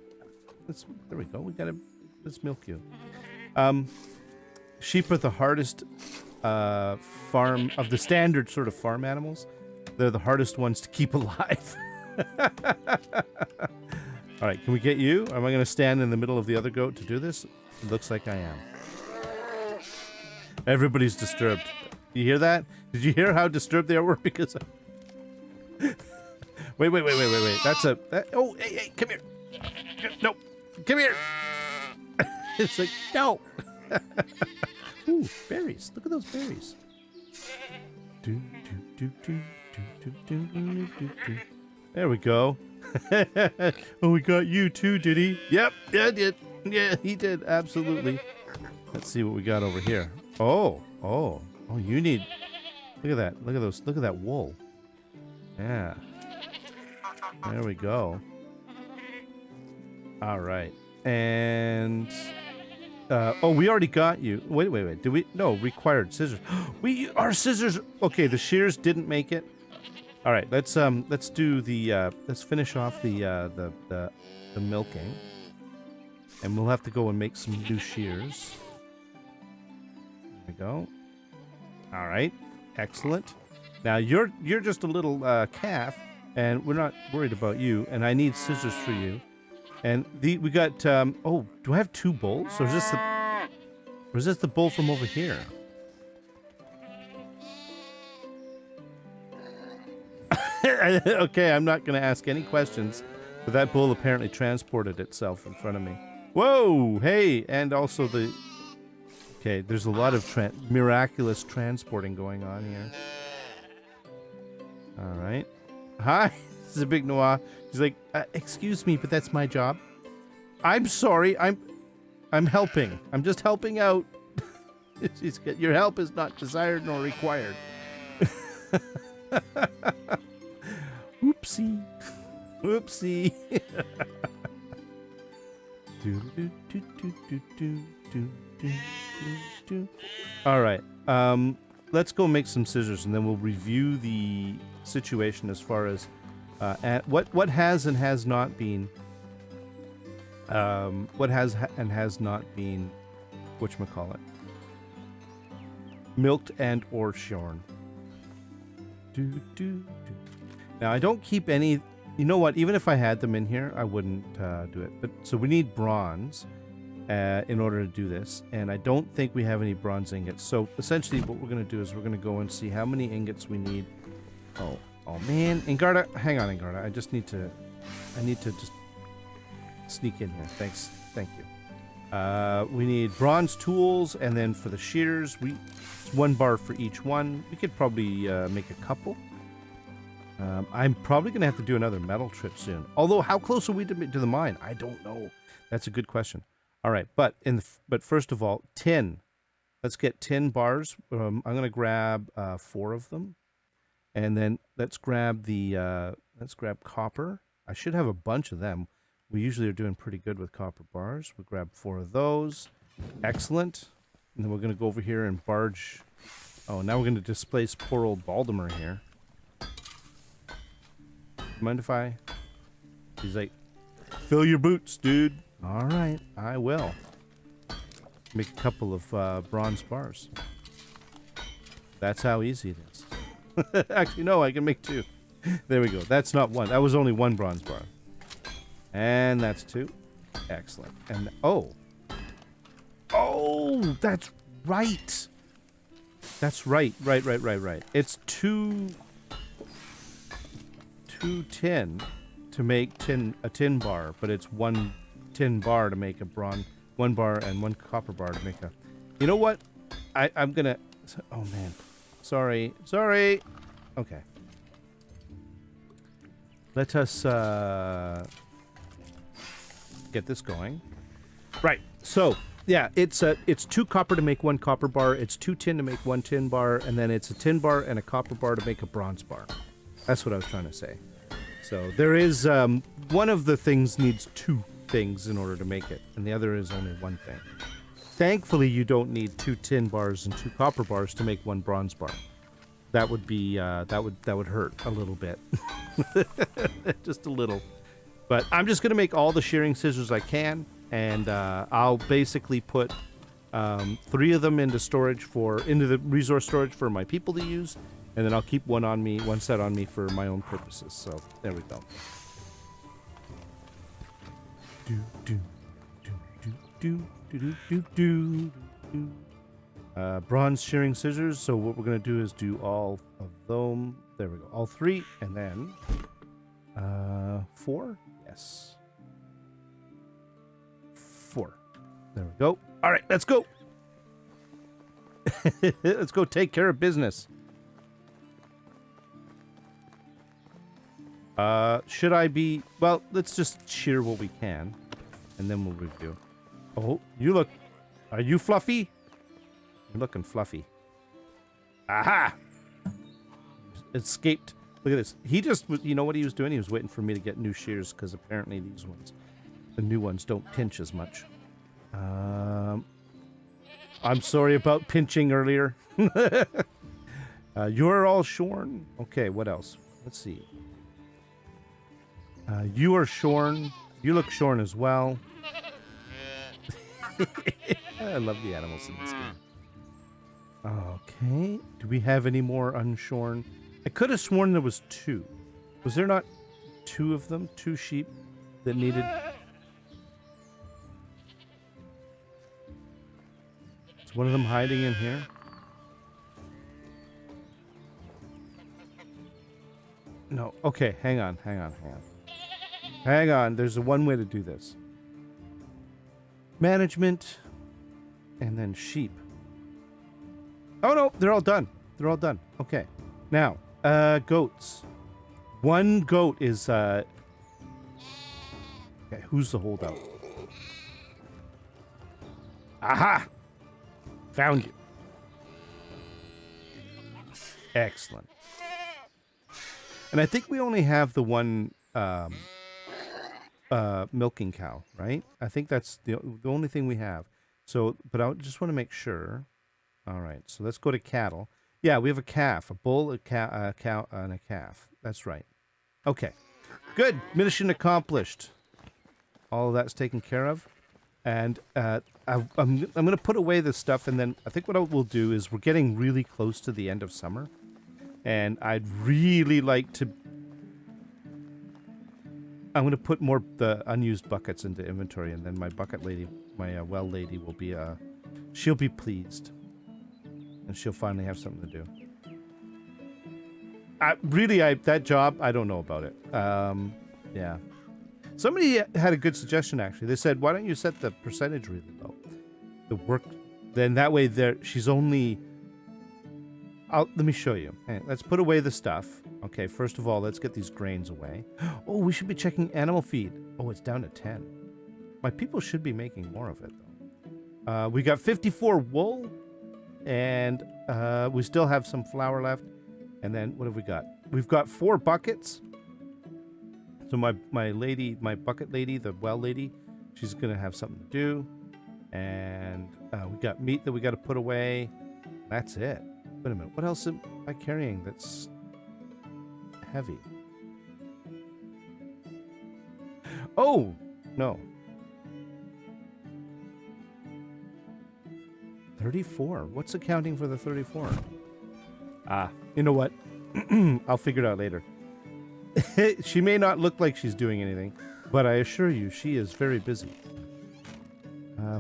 there we go. Let's milk you. Sheep are the hardest farm of the standard sort of farm animals. They're the hardest ones to keep alive. All right, can we get you? Am I going to stand in the middle of the other goat to do this? It looks like I am. Everybody's disturbed. You hear that? Did you hear how disturbed they were? Because wait. Oh, hey, come here. No, come here. It's like, no. Ooh, berries. Look at those berries. There we go. Oh, we got you too, did he? Yep, yeah, I did. Yeah, he did. Absolutely. Let's see what we got over here. Oh, you need... Look at that. Look at those. Look at that wool. Yeah. There we go. All right. And... oh, we already got you. Wait. Did we? No, required scissors. Our scissors... Okay, the shears didn't make it. All right, let's do the let's finish off the milking, and we'll have to go and make some new shears. There we go. All right, excellent. Now you're just a little calf, and we're not worried about you. And I need scissors for you. And we got oh, do I have two bowls? Or is this the bowl from over here? Okay, I'm not going to ask any questions, but that bull apparently transported itself in front of me. Whoa, hey, and also the... Okay, there's a lot of miraculous transporting going on here. All right. Hi, this is a big Noah. He's like, excuse me, but that's my job. I'm sorry, I'm helping. I'm just helping out. Your help is not desired nor required. Oopsie. Oopsie. All right. Let's go make some scissors, and then we'll review the situation as far as what has and has not been. What has and has not been, whatchamacallit, milked and or shorn. Now, I don't keep any... You know what? Even if I had them in here, I wouldn't do it. But so we need bronze in order to do this. And I don't think we have any bronze ingots. So essentially what we're going to do is we're going to go and see how many ingots we need. Oh man. Ingarda, hang on, Ingarda. I need to just sneak in here. Thanks. Thank you. We need bronze tools, and then for the shears, it's 1 bar for each one. We could probably make a couple. I'm probably going to have to do another metal trip soon. Although, how close are we to the mine? I don't know. That's a good question. All right, but first of all, tin. Let's get 10 bars. I'm going to grab 4 of them, and then let's grab copper. I should have a bunch of them. We usually are doing pretty good with copper bars. We grab 4 of those. Excellent. And then we're going to go over here and barge. Oh, now we're going to displace poor old Baldomar here. Mind if I... He's like, fill your boots, dude. All right, I will. Make a couple of bronze bars. That's how easy it is. Actually, no, I can make 2. There we go. That's not 1. That was only 1 bronze bar. And that's 2. Excellent. And, oh, that's right. That's right. Right. It's 2 tin to make a tin bar, but it's 1 tin bar to make a 1 bar and 1 copper bar to make a... You know what? I'm gonna... Oh, man. Sorry. Okay. Let us get this going. Right. So, yeah, it's 2 copper to make 1 copper bar. It's 2 tin to make 1 tin bar, and then it's a tin bar and a copper bar to make a bronze bar. That's what I was trying to say. So there is one of the things needs 2 things in order to make it, and the other is only 1 thing. Thankfully, you don't need 2 tin bars and 2 copper bars to make 1 bronze bar. That would be that would hurt a little bit, just a little. But I'm just gonna make all the shearing scissors I can, and I'll basically put 3 of them into the resource storage for my people to use. And then I'll keep 1 set on me for my own purposes. So there we go. Bronze shearing scissors. So what we're gonna do is do all of them. There we go. All 3, and then 4. Yes. 4. There we go. All right, let's go. Let's go take care of business. Should I be... Well, let's just shear what we can, and then we'll review. Oh, you look... Are you fluffy? You're looking fluffy. Aha! Escaped. Look at this. He just... You know what he was doing? He was waiting for me to get new shears, because apparently these ones, the new ones, don't pinch as much. I'm sorry about pinching earlier. You're all shorn. Okay, what else? Let's see. You are shorn. You look shorn as well. I love the animals in this game. Okay. Do we have any more unshorn? I could have sworn there was 2. Was there not 2 of them? 2 sheep that needed... Is one of them hiding in here? No. Okay, hang on. Hang on. There's one way to do this. Management, and then sheep. Oh no, they're all done. Okay. Now, goats. 1 goat is okay, who's the holdout? Aha! Found you. Excellent. And I think we only have the one milking cow, right? I think that's the only thing we have. So, but I just want to make sure. All right, so let's go to cattle. Yeah, we have a calf, a bull, a cow, and a calf. That's right. Okay, good. Mission accomplished. All of that's taken care of. And I'm going to put away this stuff, and then I think what we'll do is we're getting really close to the end of summer. And I'd really like to... I'm going to put more the unused buckets into inventory, and then my bucket lady, my well lady, will be... she'll be pleased. And she'll finally have something to do. That job, I don't know about it. Yeah. Somebody had a good suggestion, actually. They said, why don't you set the percentage really low? The work... Then that way she's only... let me show you. Hey, let's put away the stuff. Okay, first of all, let's get these grains away. Oh, we should be checking animal feed. Oh, it's down to 10. My people should be making more of it, though. We got 54 wool, and we still have some flour left. And then, what have we got? We've got 4 buckets. So my bucket lady, the well lady, she's going to have something to do. And we got meat that we got to put away. That's it. Wait a minute. What else am I carrying that's heavy? Oh, no. 34. What's accounting for the 34? Ah, you know what? I'll figure it out later. She may not look like she's doing anything, but I assure you she is very busy.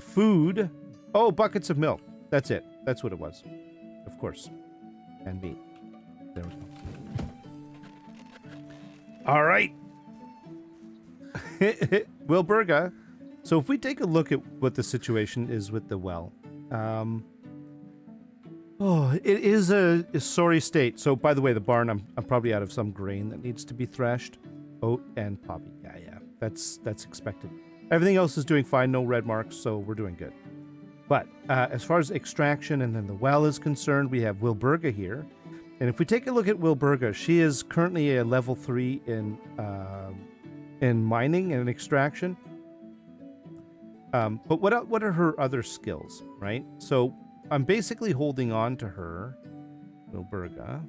Food. Oh, buckets of milk. That's it. That's what it was. Of course. And meat. There we go. All right. Wilburga. So if we take a look at what the situation is with the well. It is a sorry state. So by the way, the barn, I'm probably out of some grain that needs to be threshed. Oat and poppy. Yeah. That's expected. Everything else is doing fine. No red marks, so we're doing good. But as far as extraction and then the well is concerned, we have Wilburga here. And if we take a look at Wilburga, she is currently a level 3 in mining and extraction. But what are her other skills, right? So I'm basically holding on to her, Wilburga,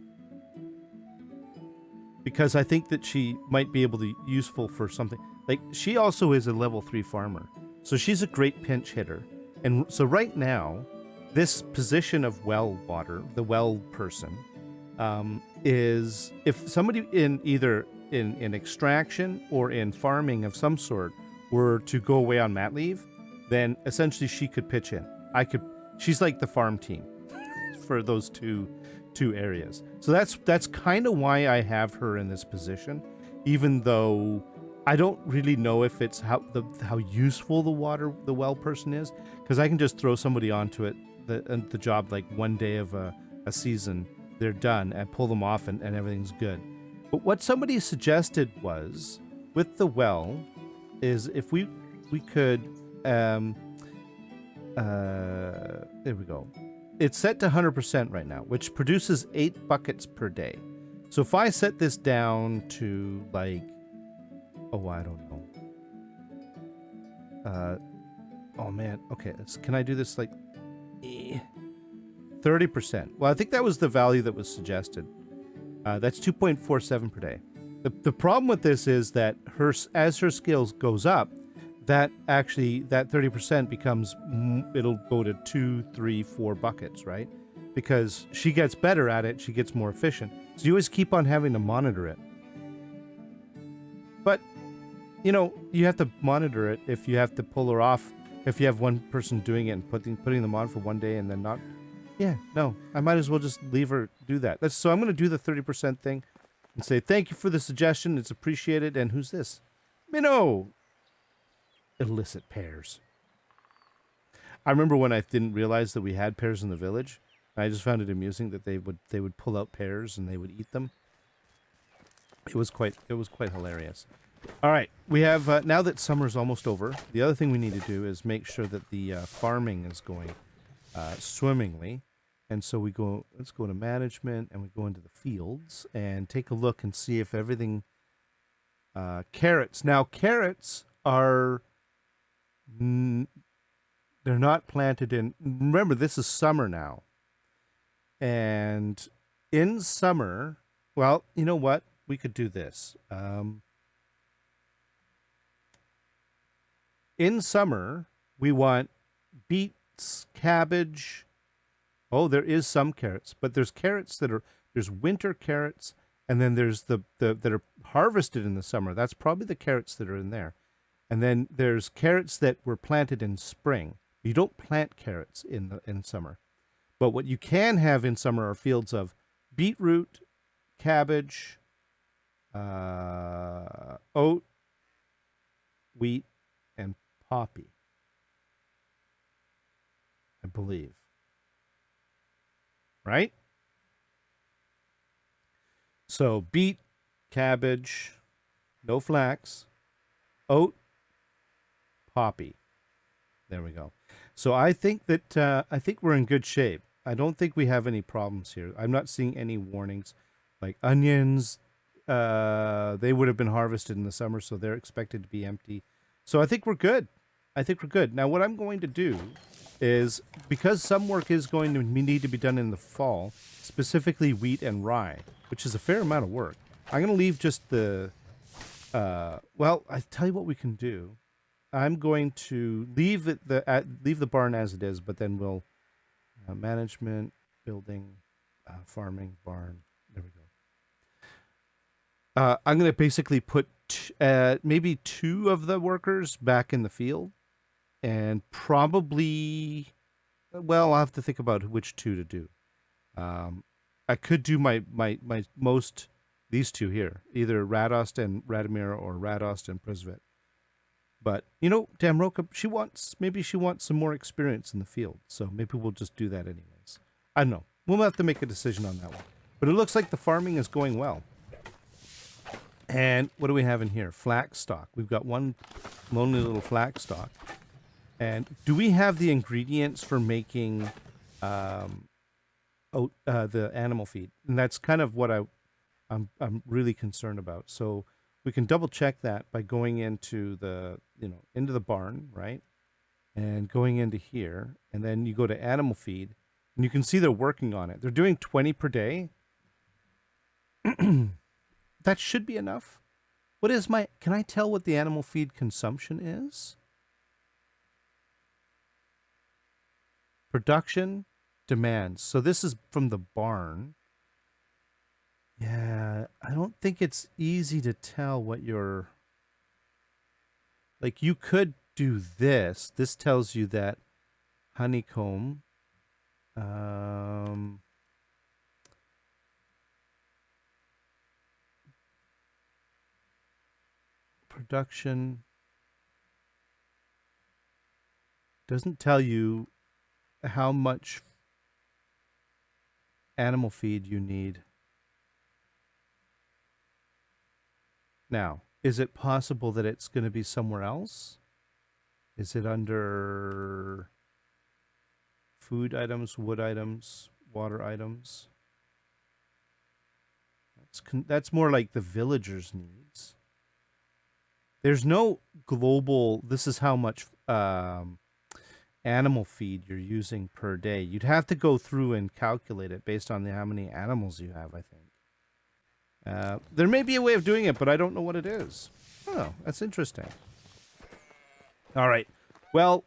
because I think that she might be able to be useful for something. Like, she also is a level 3 farmer. So she's a great pinch hitter. And so right now, this position of well water, the well person, is if somebody in either in extraction or in farming of some sort were to go away on mat leave, then essentially she could pitch in. She's like the farm team for those two areas. So that's kind of why I have her in this position, even though I don't really know if it's how useful the well person is, because I can just throw somebody onto it, the job, like one day of a season, they're done, and pull them off and everything's good. But what somebody suggested was, with the well, is if we could, there we go. It's set to 100% right now, which produces 8 buckets per day. So if I set this down to like, oh, I don't know. Oh man. Okay. Can I do this like 30%? Well, I think that was the value that was suggested. That's 2.47 per day. The problem with this is that as her skills goes up, that 30% becomes, it'll go to 2, 3, 4 buckets, right? Because she gets better at it, she gets more efficient. So you always keep on having to monitor it. But, you have to monitor it if you have to pull her off, if you have one person doing it and putting them on for one day and then not. Yeah, no, I might as well just leave her do that. So I'm going to do the 30% thing and say, thank you for the suggestion. It's appreciated. And who's this? Minnow. Illicit pears. I remember when I didn't realize that we had pears in the village. I just found it amusing that they would pull out pears and they would eat them. It was quite hilarious. All right, we have now that summer's almost over. The other thing we need to do is make sure that the farming is going swimmingly, and so let's go to management and we go into the fields and take a look and see if everything. Carrots. Now carrots are. They're not planted in. Remember, this is summer now. And in summer, well, you know what? We could do this. In summer, we want beets, cabbage. Oh, there is some carrots, but there's carrots there's winter carrots, and then there's the that are harvested in the summer. That's probably the carrots that are in there. And then there's carrots that were planted in spring. You don't plant carrots in summer. But what you can have in summer are fields of beetroot, cabbage, oat, wheat, and poppy, I believe. Right? So beet, cabbage, no flax, oat, poppy. There we go. So I think we're in good shape. I don't think we have any problems here. I'm not seeing any warnings. Like onions, they would have been harvested in the summer, so they're expected to be empty. So I think we're good. Now what I'm going to do is, because some work is going to need to be done in the fall, specifically wheat and rye, which is a fair amount of work. I'm going to leave just the, well, I tell you what we can do. I'm going to leave the barn as it is, but then we'll management, building, farming, barn. There we go. I'm going to basically put maybe 2 of the workers back in the field, and probably, well, I'll have to think about which 2 to do. I could do my most, these 2 here, either Radost and Radomir or Radost and Prisvet. But, Damroka, maybe she wants some more experience in the field. So maybe we'll just do that anyways. I don't know. We'll have to make a decision on that one. But it looks like the farming is going well. And what do we have in here? Flax stock. We've got one lonely little flax stock. And do we have the ingredients for making the animal feed? And that's kind of what I'm really concerned about. So we can double check that by going into the barn, right? And going into here, and then you go to animal feed, and you can see they're working on it. They're doing 20 per day. That should be enough. Can I tell what the animal feed consumption is? Production, demands. So this is from the barn. Yeah, I don't think it's easy to tell what your... Like, you could do this. This tells you that honeycomb... production... doesn't tell you how much animal feed you need. Now, is it possible that it's going to be somewhere else? Is it under food items, wood items, water items? That's more like the villagers' needs. There's no global, this is how much animal feed you're using per day. You'd have to go through and calculate it based on how many animals you have, I think. There may be a way of doing it, but I don't know what it is. Oh, that's interesting. All right. Well,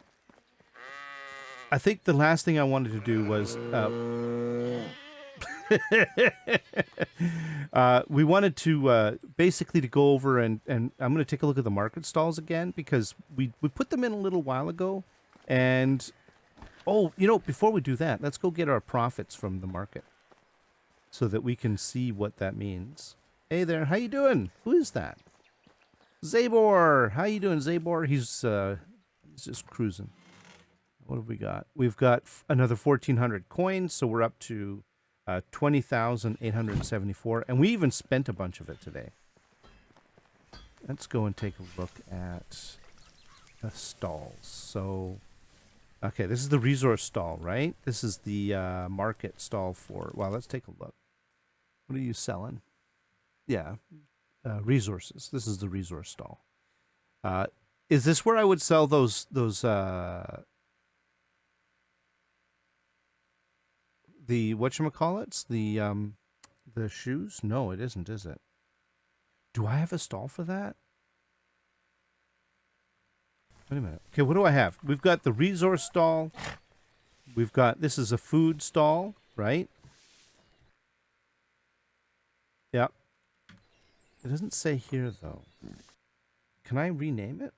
I think the last thing I wanted to do was we wanted to basically to go over and I'm going to take a look at the market stalls again because we put them in a little while ago. And, oh, before we do that, let's go get our profits from the market so that we can see what that means. Hey there, how you doing? Who is that? Zabor! How you doing, Zabor? He's just cruising. What have we got? We've got another 1,400 coins, so we're up to 20,874, and we even spent a bunch of it today. Let's go and take a look at the stalls. So, okay, this is the resource stall, right? This is the market stall for, well, let's take a look. What are you selling? Yeah, resources. This is the resource stall. Is this where I would sell those the whatchamacallits? The shoes? No, it isn't, is it? Do I have a stall for that? Wait a minute. Okay, what do I have? We've got the resource stall. We've got, this is a food stall, right? Yep. It doesn't say here, though. Can I rename it?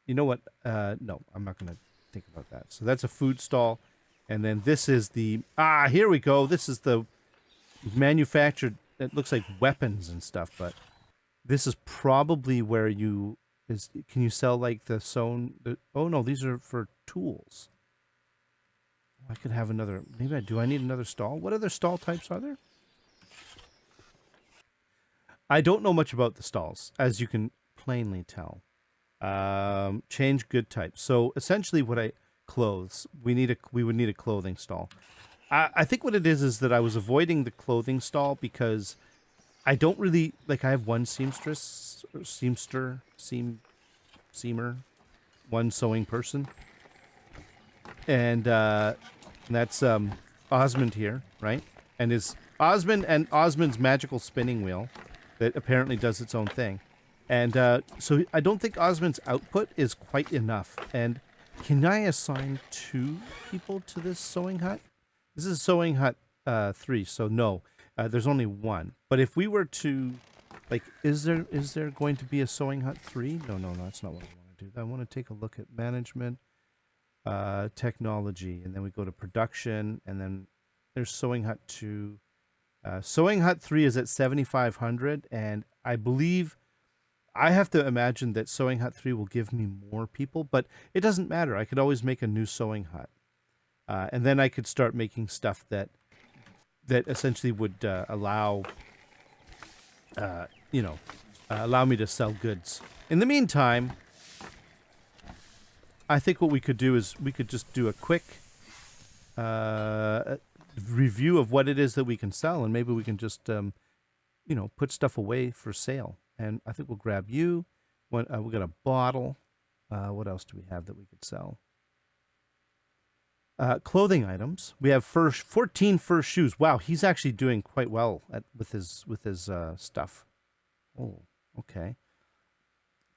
You know what? No, I'm not going to think about that. So that's a food stall. And then this is the... here we go. This is the manufactured... It looks like weapons and stuff, but this is probably where you... Can you sell, like, the sewn... oh, no, these are for tools. I could have another... Maybe do I need another stall? What other stall types are there? I don't know much about the stalls, as you can plainly tell. Change good type. So essentially, clothes. We would need a clothing stall. I think what it is that I was avoiding the clothing stall because I don't really like. I have one seamstress, or seamer, one sewing person, and that's Osmond here, right? And is Osmond and Osmond's magical spinning wheel that apparently does its own thing. And so I don't think Osmond's output is quite enough. And can I assign 2 people to this sewing hut? This is sewing hut 3, so no, there's only 1. But if we were to, like, is there going to be a sewing hut 3? No, that's not what I want to do. I want to take a look at management, technology, and then we go to production, and then there's sewing hut 2. Sewing hut 3 is at 7,500, and I believe I have to imagine that sewing hut 3 will give me more people, but it doesn't matter. I could always make a new sewing hut, and then I could start making stuff that essentially would allow me to sell goods. In the meantime, I think what we could do is we could just do a quick review of what it is that we can sell, and maybe we can just put stuff away for sale. And I think we'll grab you. We got a bottle. What else do we have that we could sell? Clothing items. We have 14 fur shoes. Wow, he's actually doing quite well with his stuff. Oh, okay.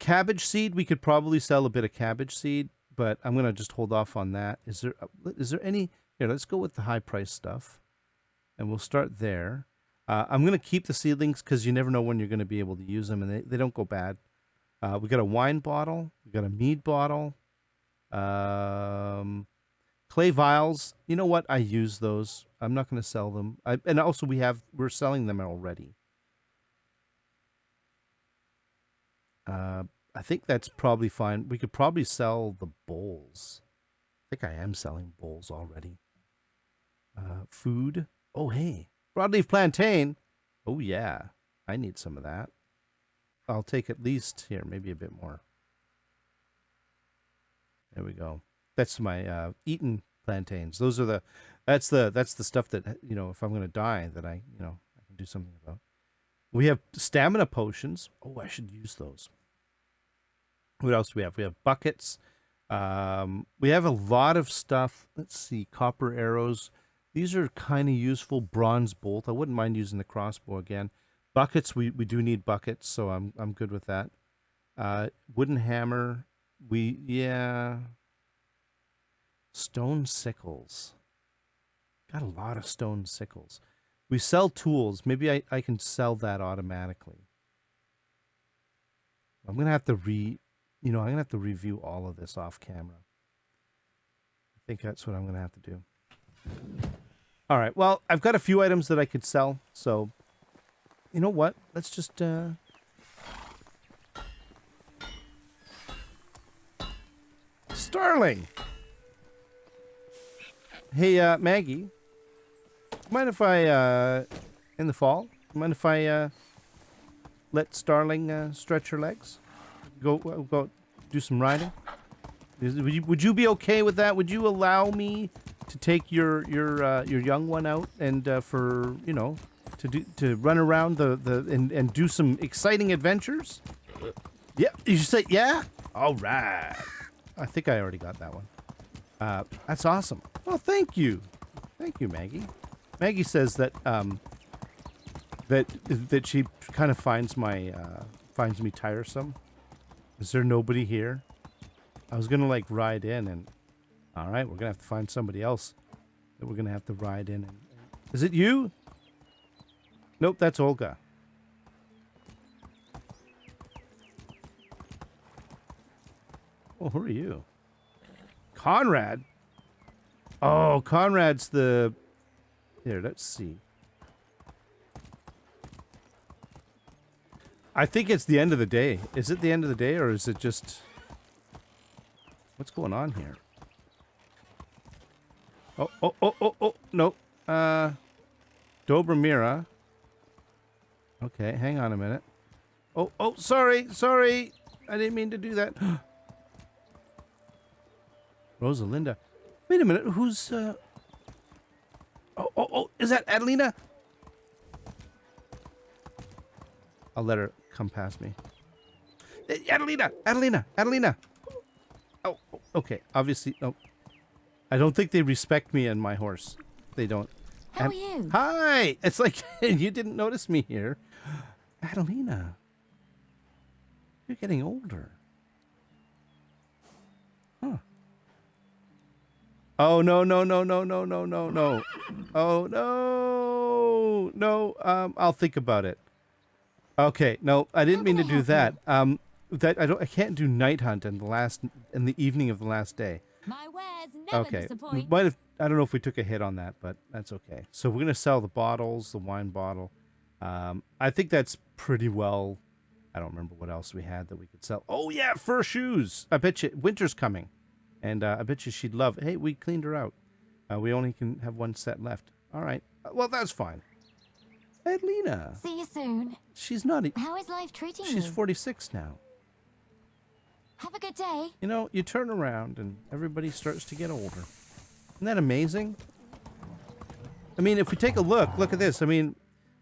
Cabbage seed. We could probably sell a bit of cabbage seed, but I'm gonna just hold off on that. Is there any? Here, let's go with the high price stuff, and we'll start there. I'm going to keep the seedlings because you never know when you're going to be able to use them, and they don't go bad. We got a wine bottle. We got a mead bottle. Clay vials. You know what? I use those. I'm not going to sell them. And also we're selling them already. I think that's probably fine. We could probably sell the bowls. I think I am selling bowls already. Food. Oh, hey. Broadleaf plantain. Oh, yeah. I need some of that. I'll take at least, here, maybe a bit more. There we go. That's my eaten plantains. That's the stuff that, if I'm going to die, that I can do something about. We have stamina potions. Oh, I should use those. What else do we have? We have buckets. We have a lot of stuff. Let's see. Copper arrows. These are kind of useful. Bronze bolt. I wouldn't mind using the crossbow again. Buckets, we do need buckets, so I'm good with that. Wooden hammer, yeah. Stone sickles. Got a lot of stone sickles. We sell tools. Maybe I can sell that automatically. I'm gonna have to I'm gonna have to review all of this off camera. I think that's what I'm gonna have to do. All right. Well, I've got a few items that I could sell, so you know what? Let's just Starling. Hey, Maggie. Mind if I in the fall? Mind if I let Starling stretch her legs? Go do some riding? Would you be okay with that? Would you allow me to take your young one out and for to run around and do some exciting adventures? Yeah, you say yeah. All right. I think I already got that one. That's awesome. Well, thank you, Maggie. Maggie says that that she kind of finds me tiresome. Is there nobody here? I was gonna like ride in and all right, we're gonna have to find somebody else that we're gonna have to ride in. Is it you? Nope, that's Olga. Oh, who are you? Conrad? Oh, Conrad's the... Here, let's see. I think it's the end of the day. Is it the end of the day, or is it just... What's going on here? Oh, no. Dobromira. Okay, hang on a minute. Oh, sorry. I didn't mean to do that. Rosalinda. Wait a minute, who's, Oh, is that Adelina? I'll let her come past me. Adelina! Oh, okay, obviously, no. I don't think they respect me and my horse. They don't. How are you? Hi! It's like, you didn't notice me here. Adelina. You're getting older. Huh. Oh, no. Oh, no. I'll think about it. Okay, no, I didn't mean to do that. I can't do night hunt in the evening of the last day. My wares never disappoint. I don't know if we took a hit on that, but that's okay. So we're gonna sell the bottles, the wine bottle. I think that's pretty well. I don't remember what else we had that we could sell. Oh yeah, fur shoes. I bet you winter's coming, and I bet you she'd love. Hey, we cleaned her out. We only can have one set left. All right. Well, that's fine. Adelina. See you soon. She's not. How is life treating you? She's 46 now. Have a good day. You know, you turn around and everybody starts to get older. Isn't that amazing? I mean, if we take a look at this. I mean,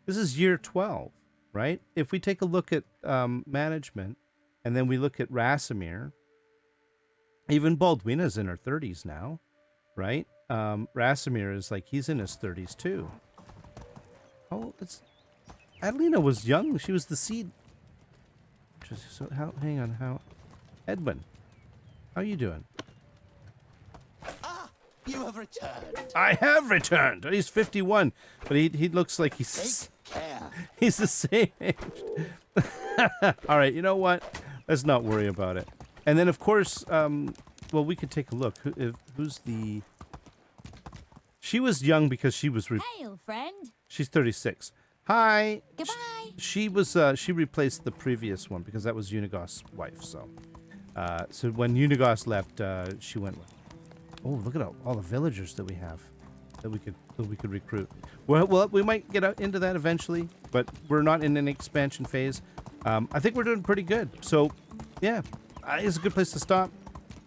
this is year 12, right? If we take a look at management, and then we look at Rasimir, even Baldwina's in her 30s now, right? Rasimir is like, he's in his 30s too. Oh, Adelina was young. She was the seed. Hang on, Edwin, how are you doing? Ah, you have returned. I have returned. He's 51, but he looks like he's he's the same age. All right, you know what? Let's not worry about it. And then of course, well, we could take a look. Who's the? She was young because she was. Hail, friend. She's 36. Hi. Goodbye. She was. She replaced the previous one because that was Unigos's wife. So when Unigos left, she went with. Oh, look at all the villagers that we have, that we could recruit. Well, we might get into that eventually, but we're not in an expansion phase. I think we're doing pretty good. So, yeah, it's a good place to stop.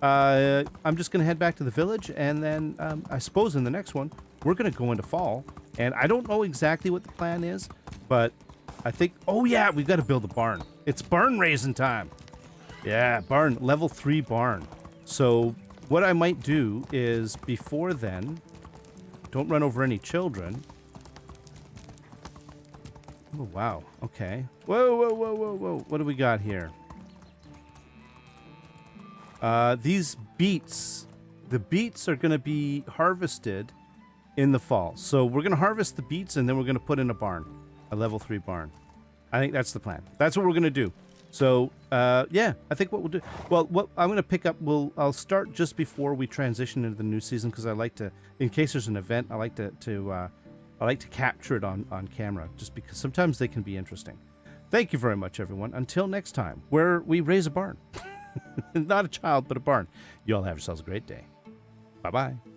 I'm just gonna head back to the village, and then I suppose in the next one we're gonna go into fall. And I don't know exactly what the plan is, but I think. Oh yeah, we've got to build a barn. It's barn raising time. Yeah, barn, level 3 barn. So what I might do is, before then, don't run over any children. Oh, wow. Okay. Whoa, whoa, whoa, whoa, whoa. What do we got here? These beets. The beets are going to be harvested in the fall. So we're going to harvest the beets and then we're going to put in a barn. A level 3 barn. I think that's the plan. That's what we're going to do. So, yeah, I think what we'll do... Well, what I'm going to pick up... I'll start just before we transition into the new season because I like to... In case there's an event, I like to capture it on camera just because sometimes they can be interesting. Thank you very much, everyone. Until next time, where we raise a barn. Not a child, but a barn. You all have yourselves a great day. Bye-bye.